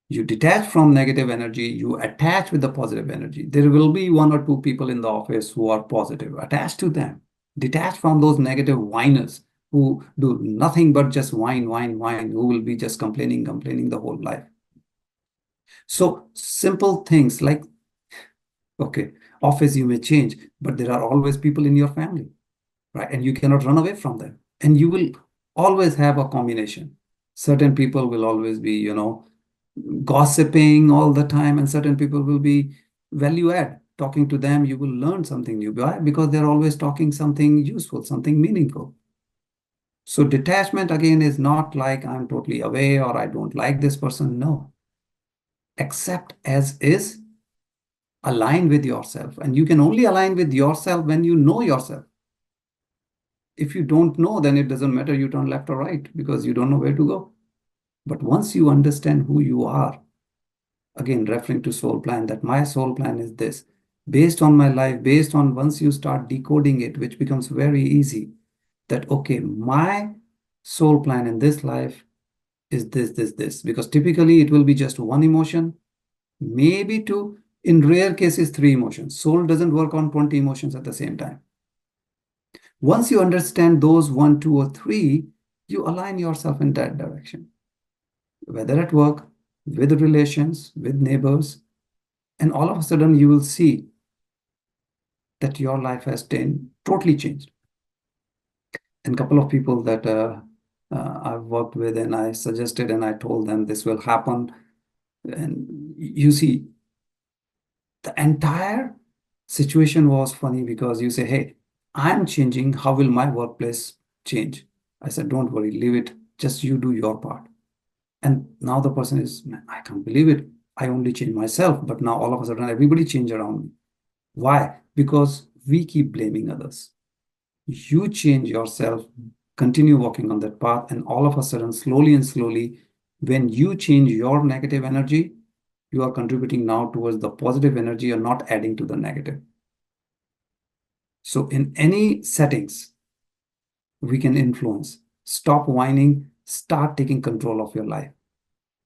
You detach from negative energy, you attach with the positive energy. There will be one or two people in the office who are positive. Attach to them. Detach from those negative whiners who do nothing but just whine, whine, whine, who will be just complaining, complaining the whole life. So simple things like, okay, office you may change, but there are always people in your family, right? And you cannot run away from them. And you will always have a combination. Certain people will always be, gossiping all the time, and certain people will be value add. Talking to them, you will learn something new. Why? Because they're always talking something useful, something meaningful. So detachment again is not like I'm totally away or I don't like this person. No. Accept as is, align with yourself. And you can only align with yourself when you know yourself. If you don't know, then it doesn't matter you turn left or right because you don't know where to go. But once you understand who you are, again, referring to soul plan, that my soul plan is this, based on my life, based on once you start decoding it, which becomes very easy, that, okay, my soul plan in this life is this, because typically it will be just one emotion, maybe two, in rare cases, three emotions. Soul doesn't work on 20 emotions at the same time. Once you understand those one, two, or three, you align yourself in that direction, whether at work, with relations, with neighbors, and all of a sudden you will see that your life has totally changed. And a couple of people that I've worked with, and I suggested and I told them this will happen. And you see, the entire situation was funny because you say, hey, I'm changing. How will my workplace change? I said, don't worry, leave it. Just you do your part. And now the person is, man, I can't believe it. I only changed myself, but now all of a sudden everybody changed around me. Why? Because we keep blaming others. You change yourself, continue walking on that path, and all of a sudden, slowly and slowly, when you change your negative energy, you are contributing now towards the positive energy. You're not adding to the negative. So in any settings, we can influence. Stop whining, start taking control of your life,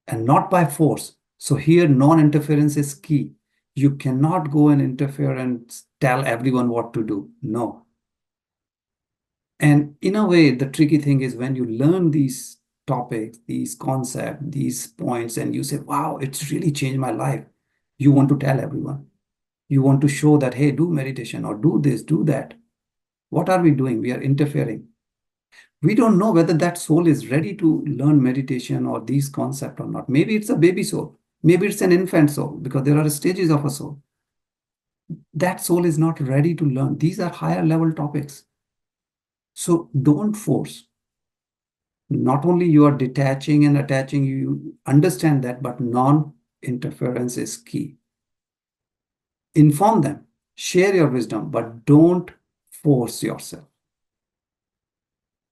and not by force. So here, non-interference is key. You cannot go and interfere and tell everyone what to do. No. And in a way, the tricky thing is when you learn these topics, these concepts, these points, and you say, wow, it's really changed my life. You want to tell everyone. You want to show that, hey, do meditation or do this, do that. What are we doing? We are interfering. We don't know whether that soul is ready to learn meditation or these concepts or not. Maybe it's a baby soul. Maybe it's an infant soul, because there are stages of a soul. That soul is not ready to learn. These are higher level topics. So don't force. Not only you are detaching and attaching, you understand that, but non-interference is key. Inform them, share your wisdom, but don't force yourself.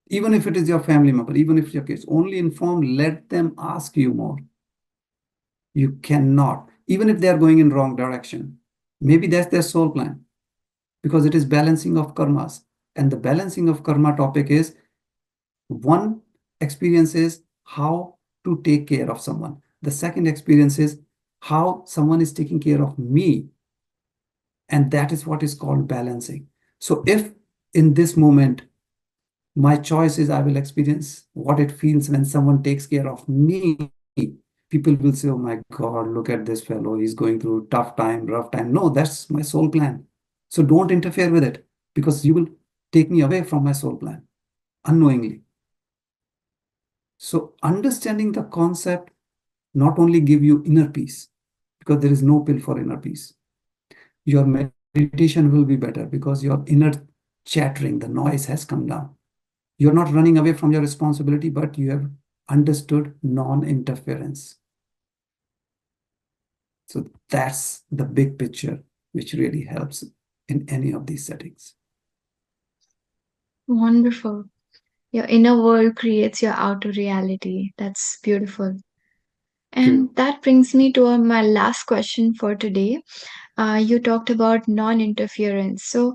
Even if it is your family member, even if it's your kids, only inform, let them ask you more. You cannot, even if they are going in wrong direction. Maybe that's their soul plan, because it is balancing of karmas. And the balancing of karma topic is, one experience is how to take care of someone. The second experience is how someone is taking care of me. And that is what is called balancing. So if in this moment, my choice is I will experience what it feels when someone takes care of me, people will say, oh my God, look at this fellow. He's going through tough time, rough time. No, that's my soul plan. So don't interfere with it, because you will take me away from my soul plan unknowingly. So understanding the concept not only give you inner peace, because there is no pill for inner peace. Your meditation will be better because your inner chattering, the noise has come down. You're not running away from your responsibility, but you have understood non-interference. So that's the big picture, which really helps in any of these settings. Wonderful. Your inner world creates your outer reality. That's beautiful. True. And that brings me to my last question for today. You talked about non interference. So,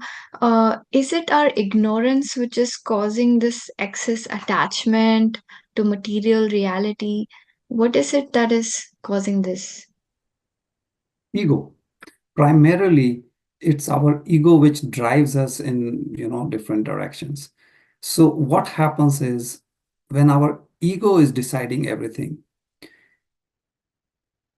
is it our ignorance which is causing this excess attachment to material reality? What is it that is causing this? Ego. Primarily, it's our ego which drives us in, different directions. So what happens is, when our ego is deciding everything,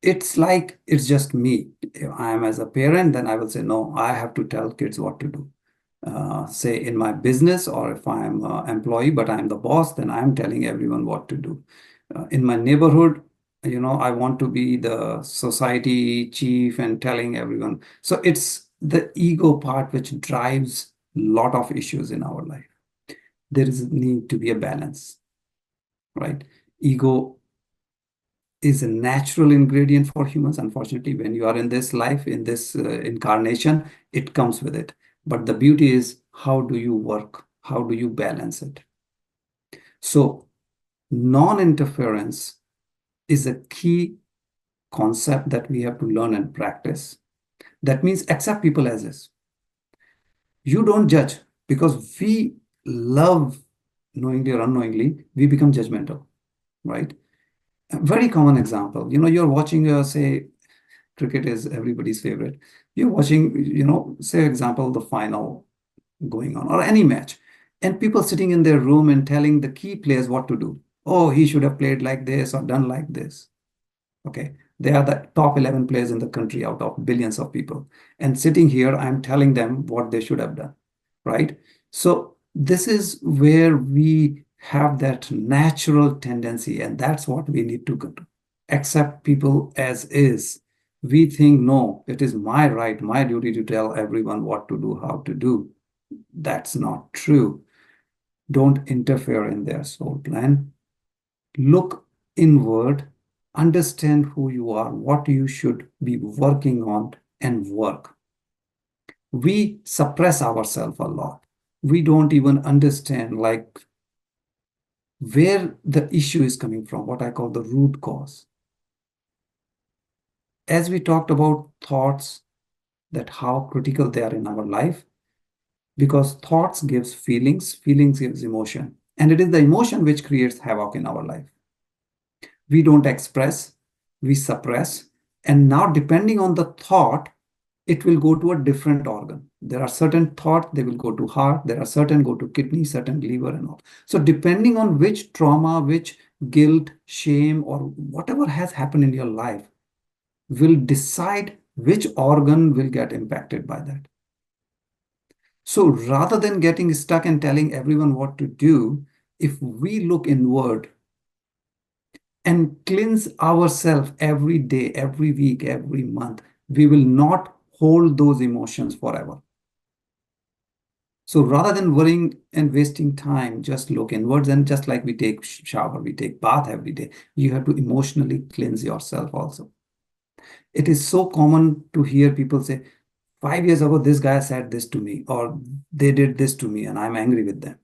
it's like it's just me. If I am as a parent, then I will say, no, I have to tell kids what to do. Say in my business, or if I'm an employee, but I'm the boss, then I'm telling everyone what to do. In my neighborhood, I want to be the society chief and telling everyone. So it's the ego part which drives a lot of issues in our life. There is a need to be a balance, right? Ego is a natural ingredient for humans. Unfortunately, when you are in this life, in this incarnation, it comes with it. But the beauty is, how do you work? How do you balance it? So non-interference is a key concept that we have to learn and practice. That means accept people as is. You don't judge, because we love, knowingly or unknowingly, we become judgmental, right? A very common example, you're watching, say, cricket is everybody's favorite. You're watching, say, example, the final going on, or any match, and people sitting in their room and telling the key players what to do. Oh, he should have played like this or done like this. Okay. They are the top 11 players in the country out of billions of people. And sitting here, I'm telling them what they should have done. Right. So this is where we have that natural tendency, and that's what we need to accept people as is. We think, no, it is my right, my duty to tell everyone what to do, how to do. That's not true. Don't interfere in their soul plan. Look inward, understand who you are, what you should be working on, and work. We suppress ourselves a lot. We don't even understand like where the issue is coming from, what I call the root cause. As we talked about thoughts, that how critical they are in our life, because thoughts gives feelings, feelings gives emotion, and it is the emotion which creates havoc in our life. We don't express, we suppress, and now depending on the thought, it will go to a different organ. There are certain thoughts, they will go to heart, there are certain go to kidney, certain liver and all. So depending on which trauma, which guilt, shame, or whatever has happened in your life will decide which organ will get impacted by that. So rather than getting stuck and telling everyone what to do, if we look inward and cleanse ourselves every day, every week, every month, we will not hold those emotions forever. So rather than worrying and wasting time, just look inwards. And just like we take shower, we take bath every day, you have to emotionally cleanse yourself also. It is so common to hear people say, 5 years ago, this guy said this to me, or they did this to me, and I'm angry with them.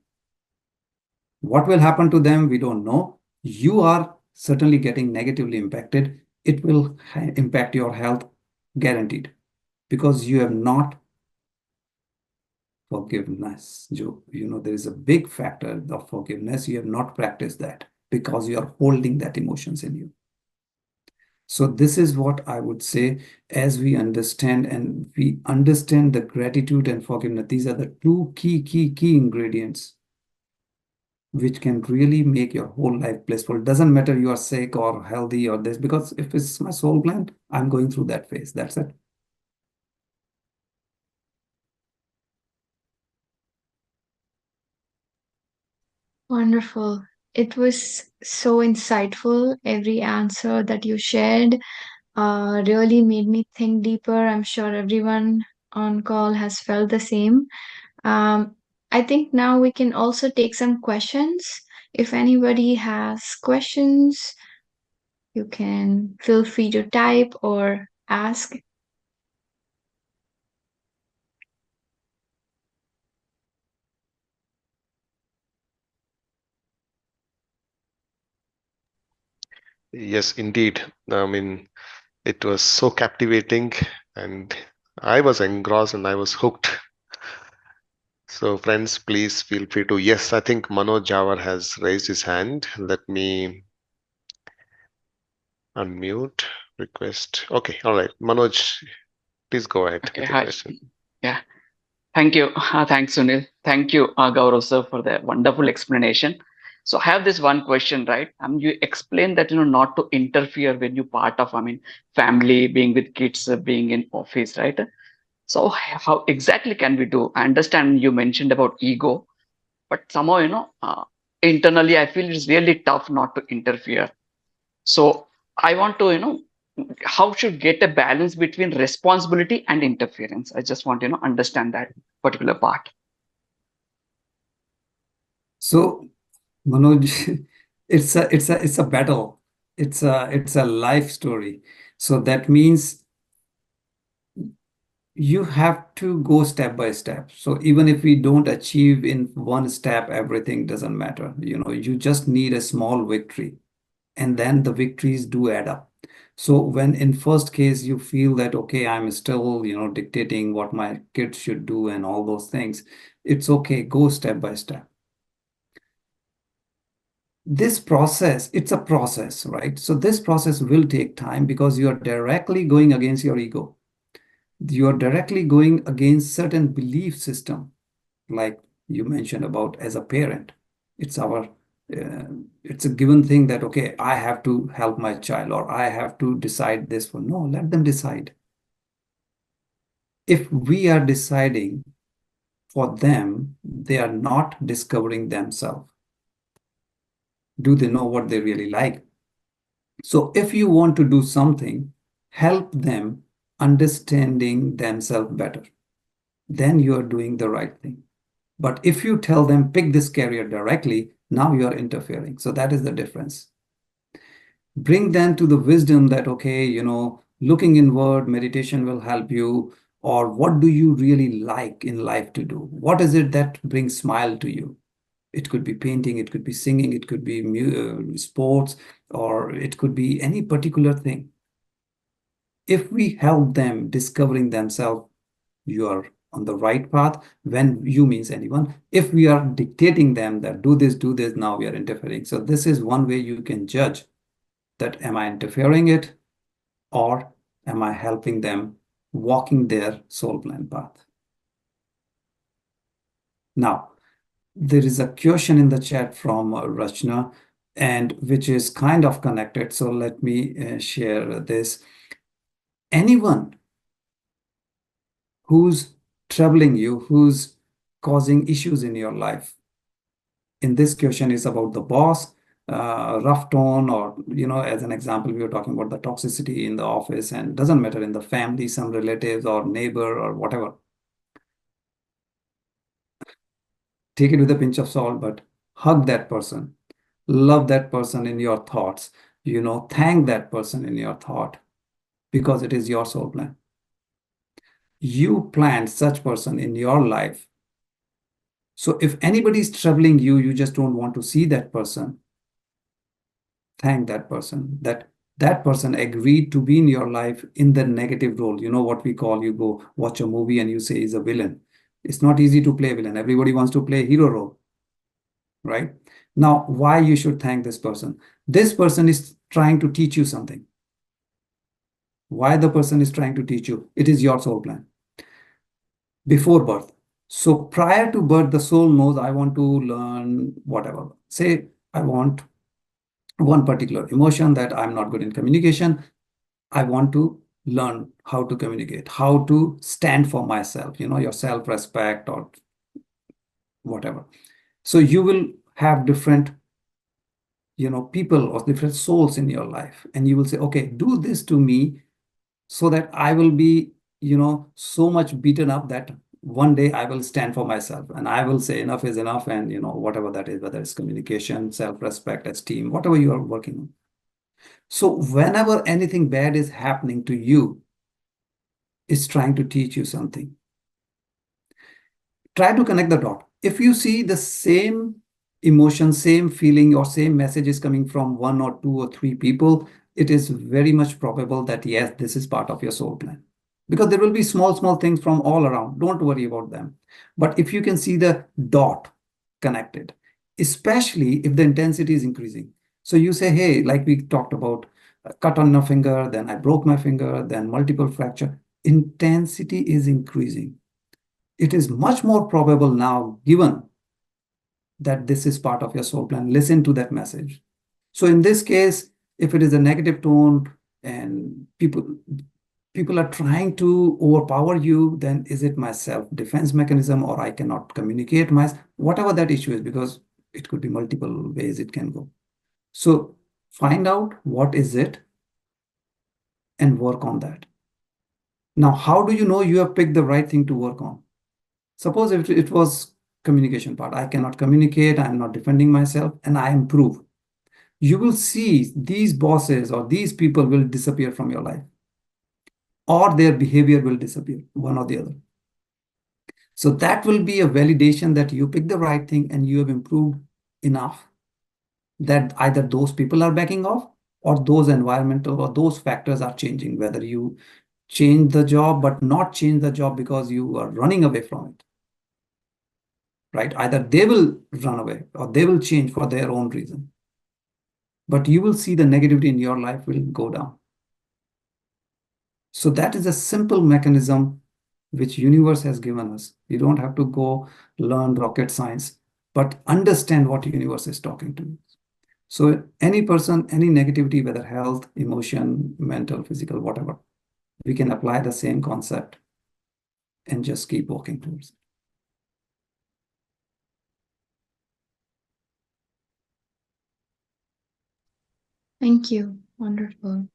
What will happen to them? We don't know. You are certainly getting negatively impacted. It will impact your health, guaranteed, because you have not forgiveness. There is a big factor of forgiveness. You have not practiced that because you are holding that emotions in you. So this is what I would say. As we understand the gratitude and forgiveness, these are the two key ingredients which can really make your whole life blissful. Doesn't matter you are sick or healthy or this, because if it's my soul gland, I'm going through that phase. That's it. Wonderful. It was so insightful. Every answer that you shared really made me think deeper. I'm sure everyone on call has felt the same. Um, I think now we can also take some questions. If anybody has questions, you can feel free to type or ask. Yes, indeed. I mean, it was so captivating, and I was engrossed and I was hooked. So, friends, please feel free to. Yes, I think Manoj Jawar has raised his hand. Let me unmute, request. Okay, all right. Manoj, please go ahead Okay, with your hi. question. Yeah, thank you. Thanks, Sunil. Thank you, Gaurav sir, for the wonderful explanation. So I have this one question, right? You explained that not to interfere when you part of, family, being with kids, being in office, right? So how exactly can we do? I understand you mentioned about ego, but somehow internally I feel it's really tough not to interfere. So I want to how should get a balance between responsibility and interference. I just want to understand that particular part. So Manoj, it's a battle. It's a life story. So that means you have to go step by step. So even if we don't achieve in one step, everything doesn't matter. You just need a small victory, and then the victories do add up. So when in first case you feel that, okay, I'm still, dictating what my kids should do and all those things, it's okay, go step by step. This process, it's a process, right? So this process will take time because you are directly going against your ego. You are directly going against certain belief system, like you mentioned about as a parent. It's our it's a given thing that, okay, I have to help my child or I have to decide this for. No, let them decide. If we are deciding for them, they are not discovering themselves. Do they know what they really like? So if you want to do something, help them understanding themselves better, then you are doing the right thing. But if you tell them pick this career directly, now you are interfering. So that is the difference. Bring them to the wisdom that, okay, looking inward, meditation will help you. Or what do you really like in life to do? What is it that brings smile to you? It could be painting, it could be singing, it could be sports, or it could be any particular thing. If we help them discovering themselves, you are on the right path. When you means anyone, if we are dictating them that do this, now we are interfering. So this is one way you can judge that am I interfering it or am I helping them walking their soul plan path. Now, there is a question in the chat from Rachna, and which is kind of connected. So let me share this. Anyone who's troubling you, who's causing issues in your life, in this question is about the boss, rough tone, or, as an example, we were talking about the toxicity in the office, and doesn't matter in the family, some relatives or neighbor or whatever. Take it with a pinch of salt, but hug that person, love that person in your thoughts, thank that person in your thought, because it is your soul plan. You planned such person in your life. So if anybody is troubling you, you just don't want to see that person, thank that person, that person agreed to be in your life in the negative role. You know what we call, you go watch a movie and you say he's a villain. It's not easy to play villain. Everybody wants to play hero role, right? Now, why you should thank this person? This person is trying to teach you something. Why the person is trying to teach you? It is your soul plan before birth. So prior to birth, the soul knows, I want to learn whatever. Say, I want one particular emotion, that I'm not good in communication. I want to learn how to communicate, how to stand for myself, your self-respect or whatever. So you will have different, people or different souls in your life. And you will say, okay, do this to me so that I will be, so much beaten up that one day I will stand for myself and I will say enough is enough. And, whatever that is, whether it's communication, self-respect, esteem, whatever you are working on. So whenever anything bad is happening to you, it's trying to teach you something. Try to connect the dot. If you see the same emotion, same feeling, or same message is coming from one or two or three people, it is very much probable that, yes, this is part of your soul plan. Because there will be small things from all around. Don't worry about them. But if you can see the dot connected, especially if the intensity is increasing. So you say, hey, like we talked about, cut on a finger, then I broke my finger, then multiple fracture. Intensity is increasing. It is much more probable now, given that this is part of your soul plan. Listen to that message. So in this case, if it is a negative tone and people are trying to overpower you, then is it my self-defense mechanism, or I cannot communicate whatever that issue is, because it could be multiple ways it can go. So find out what is it and work on that. Now, how do you know you have picked the right thing to work on? Suppose if it was communication part, I cannot communicate, I'm not defending myself, and I improve. You will see these bosses or these people will disappear from your life, or their behavior will disappear, one or the other. So that will be a validation that you picked the right thing and you have improved enough that either those people are backing off, or those environmental or those factors are changing, whether you change the job but not change the job because you are running away from it. Right? Either they will run away or they will change for their own reason. But you will see the negativity in your life will go down. So that is a simple mechanism which universe has given us. You don't have to go learn rocket science, but understand what universe is talking to you. So any person, any negativity, whether health, emotion, mental, physical, whatever, we can apply the same concept and just keep walking towards it. Thank you. Wonderful.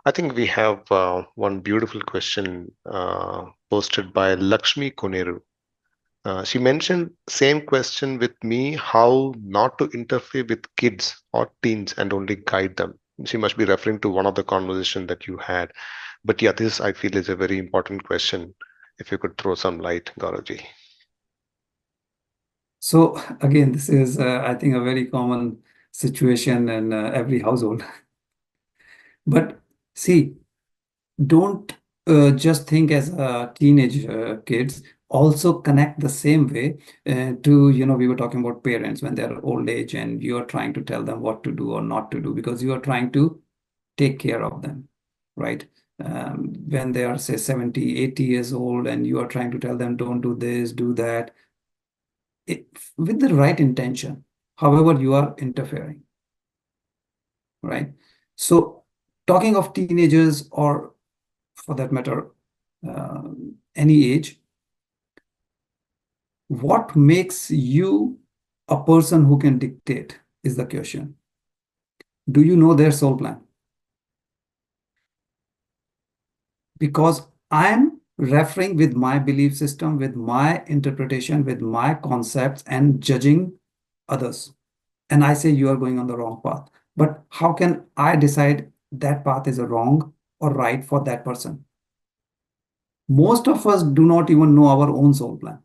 I think we have one beautiful question posted by Lakshmi Koneru. She mentioned same question with me, how not to interfere with kids or teens and only guide them. She must be referring to one of the conversation that you had. But yeah, this I feel is a very important question. If you could throw some light, Gauravji. So again, this is, I think, a very common situation in every household. But see, don't just think as teenage kids. also connect the same way to, we were talking about parents when they're old age and you are trying to tell them what to do or not to do because you are trying to take care of them, right? When they are, say, 70, 80 years old and you are trying to tell them, don't do this, do that, it, with the right intention. However, you are interfering, right? So, talking of teenagers or for that matter, uh, any age, what makes you a person who can dictate is the question. Do you know their soul plan? Because I'm referring with my belief system, with my interpretation, with my concepts, and judging others. And I say you are going on the wrong path. But how can I decide that path is a wrong or right for that person? Most of us do not even know our own soul plan.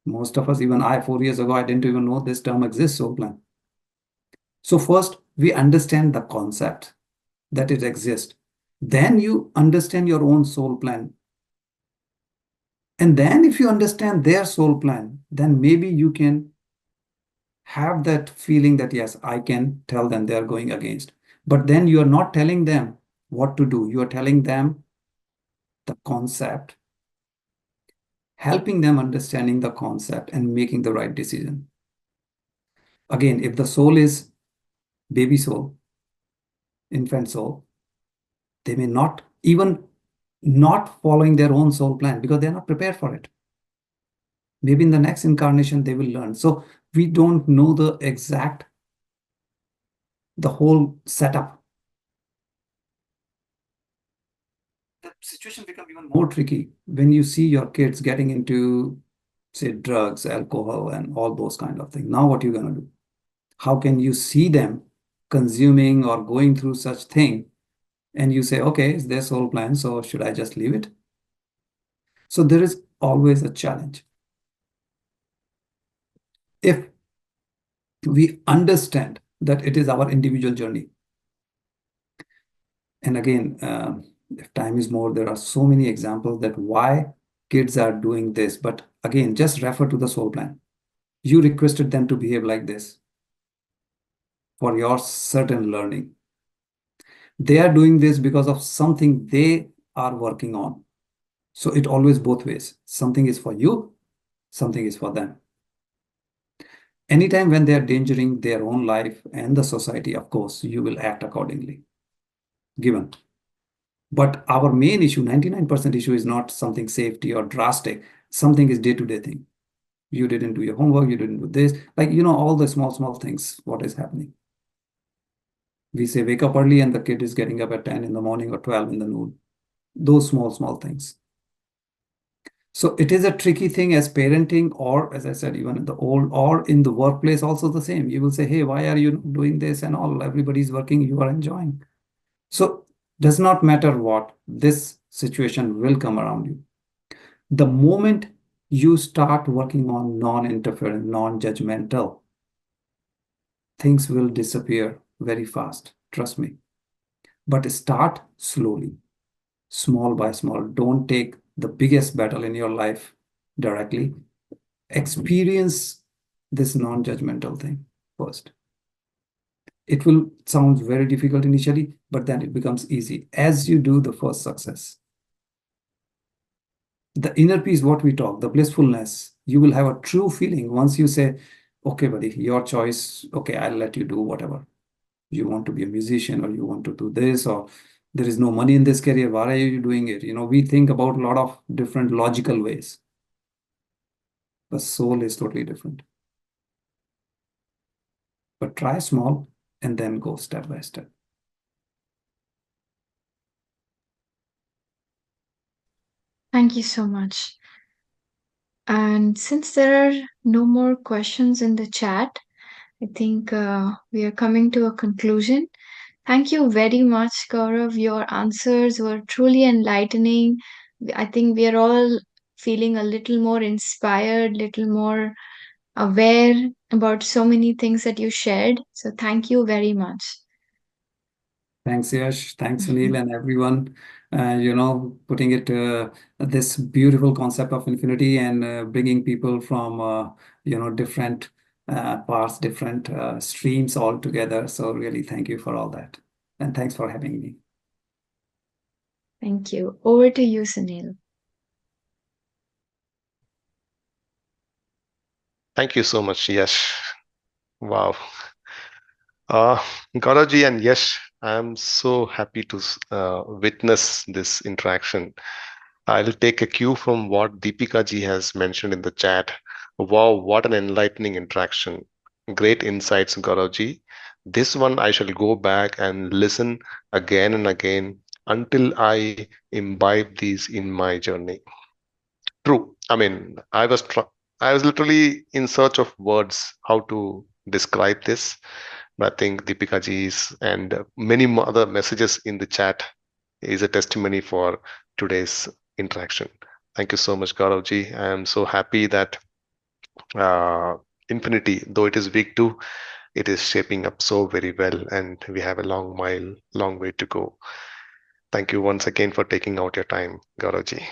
Most of us, even I, 4 years ago, I didn't even know this term exists, soul plan. So first, we understand the concept that it exists. Then you understand your own soul plan. And then if you understand their soul plan, then maybe you can have that feeling that, yes, I can tell them they are going against. But then you are not telling them what to do. You are telling them the concept, helping them understanding the concept and making the right decision. Again, if the soul is baby soul, infant soul, they may not even not following their own soul plan because they're not prepared for it. Maybe in the next incarnation they will learn. So we don't know the exact, the whole setup. The situation becomes even more tricky when you see your kids getting into, say, drugs, alcohol, and all those kind of things. Now what are you going to do? How can you see them consuming or going through such thing and you say, okay, it's their soul plan, so should I just leave it? So there is always a challenge. If we understand that it is our individual journey, and again, if time is more, there are so many examples that why kids are doing this. But again, just refer to the soul plan. You requested them to behave like this for your certain learning. They are doing this because of something they are working on. So it always both ways. Something is for you, something is for them. Anytime when they are endangering their own life and the society, of course, you will act accordingly, given. But our main issue, 99% issue, is not something safety or drastic. Something is day-to-day thing. You didn't do your homework, you didn't do this. Like, all the small things, what is happening. We say wake up early and the kid is getting up at 10 in the morning or 12 in the noon. Those small things. So it is a tricky thing as parenting, or as I said, even in the old or in the workplace, also the same. You will say, hey, why are you doing this and all? Everybody's working, you are enjoying. So does not matter what, this situation will come around you. The moment you start working on non-interferent, non-judgmental, things will disappear very fast. Trust me. But start slowly, small by small. Don't take the biggest battle in your life directly. Experience this non-judgmental thing first. It will sound very difficult initially, but then it becomes easy as you do the first success. The inner peace, what we talk, the blissfulness, you will have a true feeling once you say, okay, buddy, your choice. Okay, I'll let you do whatever. You want to be a musician or you want to do this, or there is no money in this career. Why are you doing it? We think about a lot of different logical ways. The soul is totally different. But try small and then go step by step. Thank you so much. And since there are no more questions in the chat, I think we are coming to a conclusion. Thank you very much, Gaurav. Your answers were truly enlightening. I think we are all feeling a little more inspired, little more aware about so many things that you shared. So, thank you very much. Thanks, Yash. Thanks, Sunil, and everyone. Putting it this beautiful concept of infinity and bringing people from different parts, different streams all together. So really, thank you for all that, and thanks for having me. Thank you. Over to you, Sunil. Thank you so much. Yes. Wow. Uh, Gaurav and Yash, I'm so happy to witness this interaction. I'll take a cue from what Deepika ji has mentioned in the chat. Wow, what an enlightening interaction. Great insights, Gaurav ji. This one I shall go back and listen again and again until I imbibe these in my journey. True. I mean, I was literally in search of words how to describe this. But I think Deepika ji's and many other messages in the chat is a testimony for today's interaction. Thank you so much, Gaurav ji. I am so happy that uh, Infinity, though it is week two, it is shaping up so very well, and we have a long way to go. Thank you once again for taking out your time, Gaurav ji.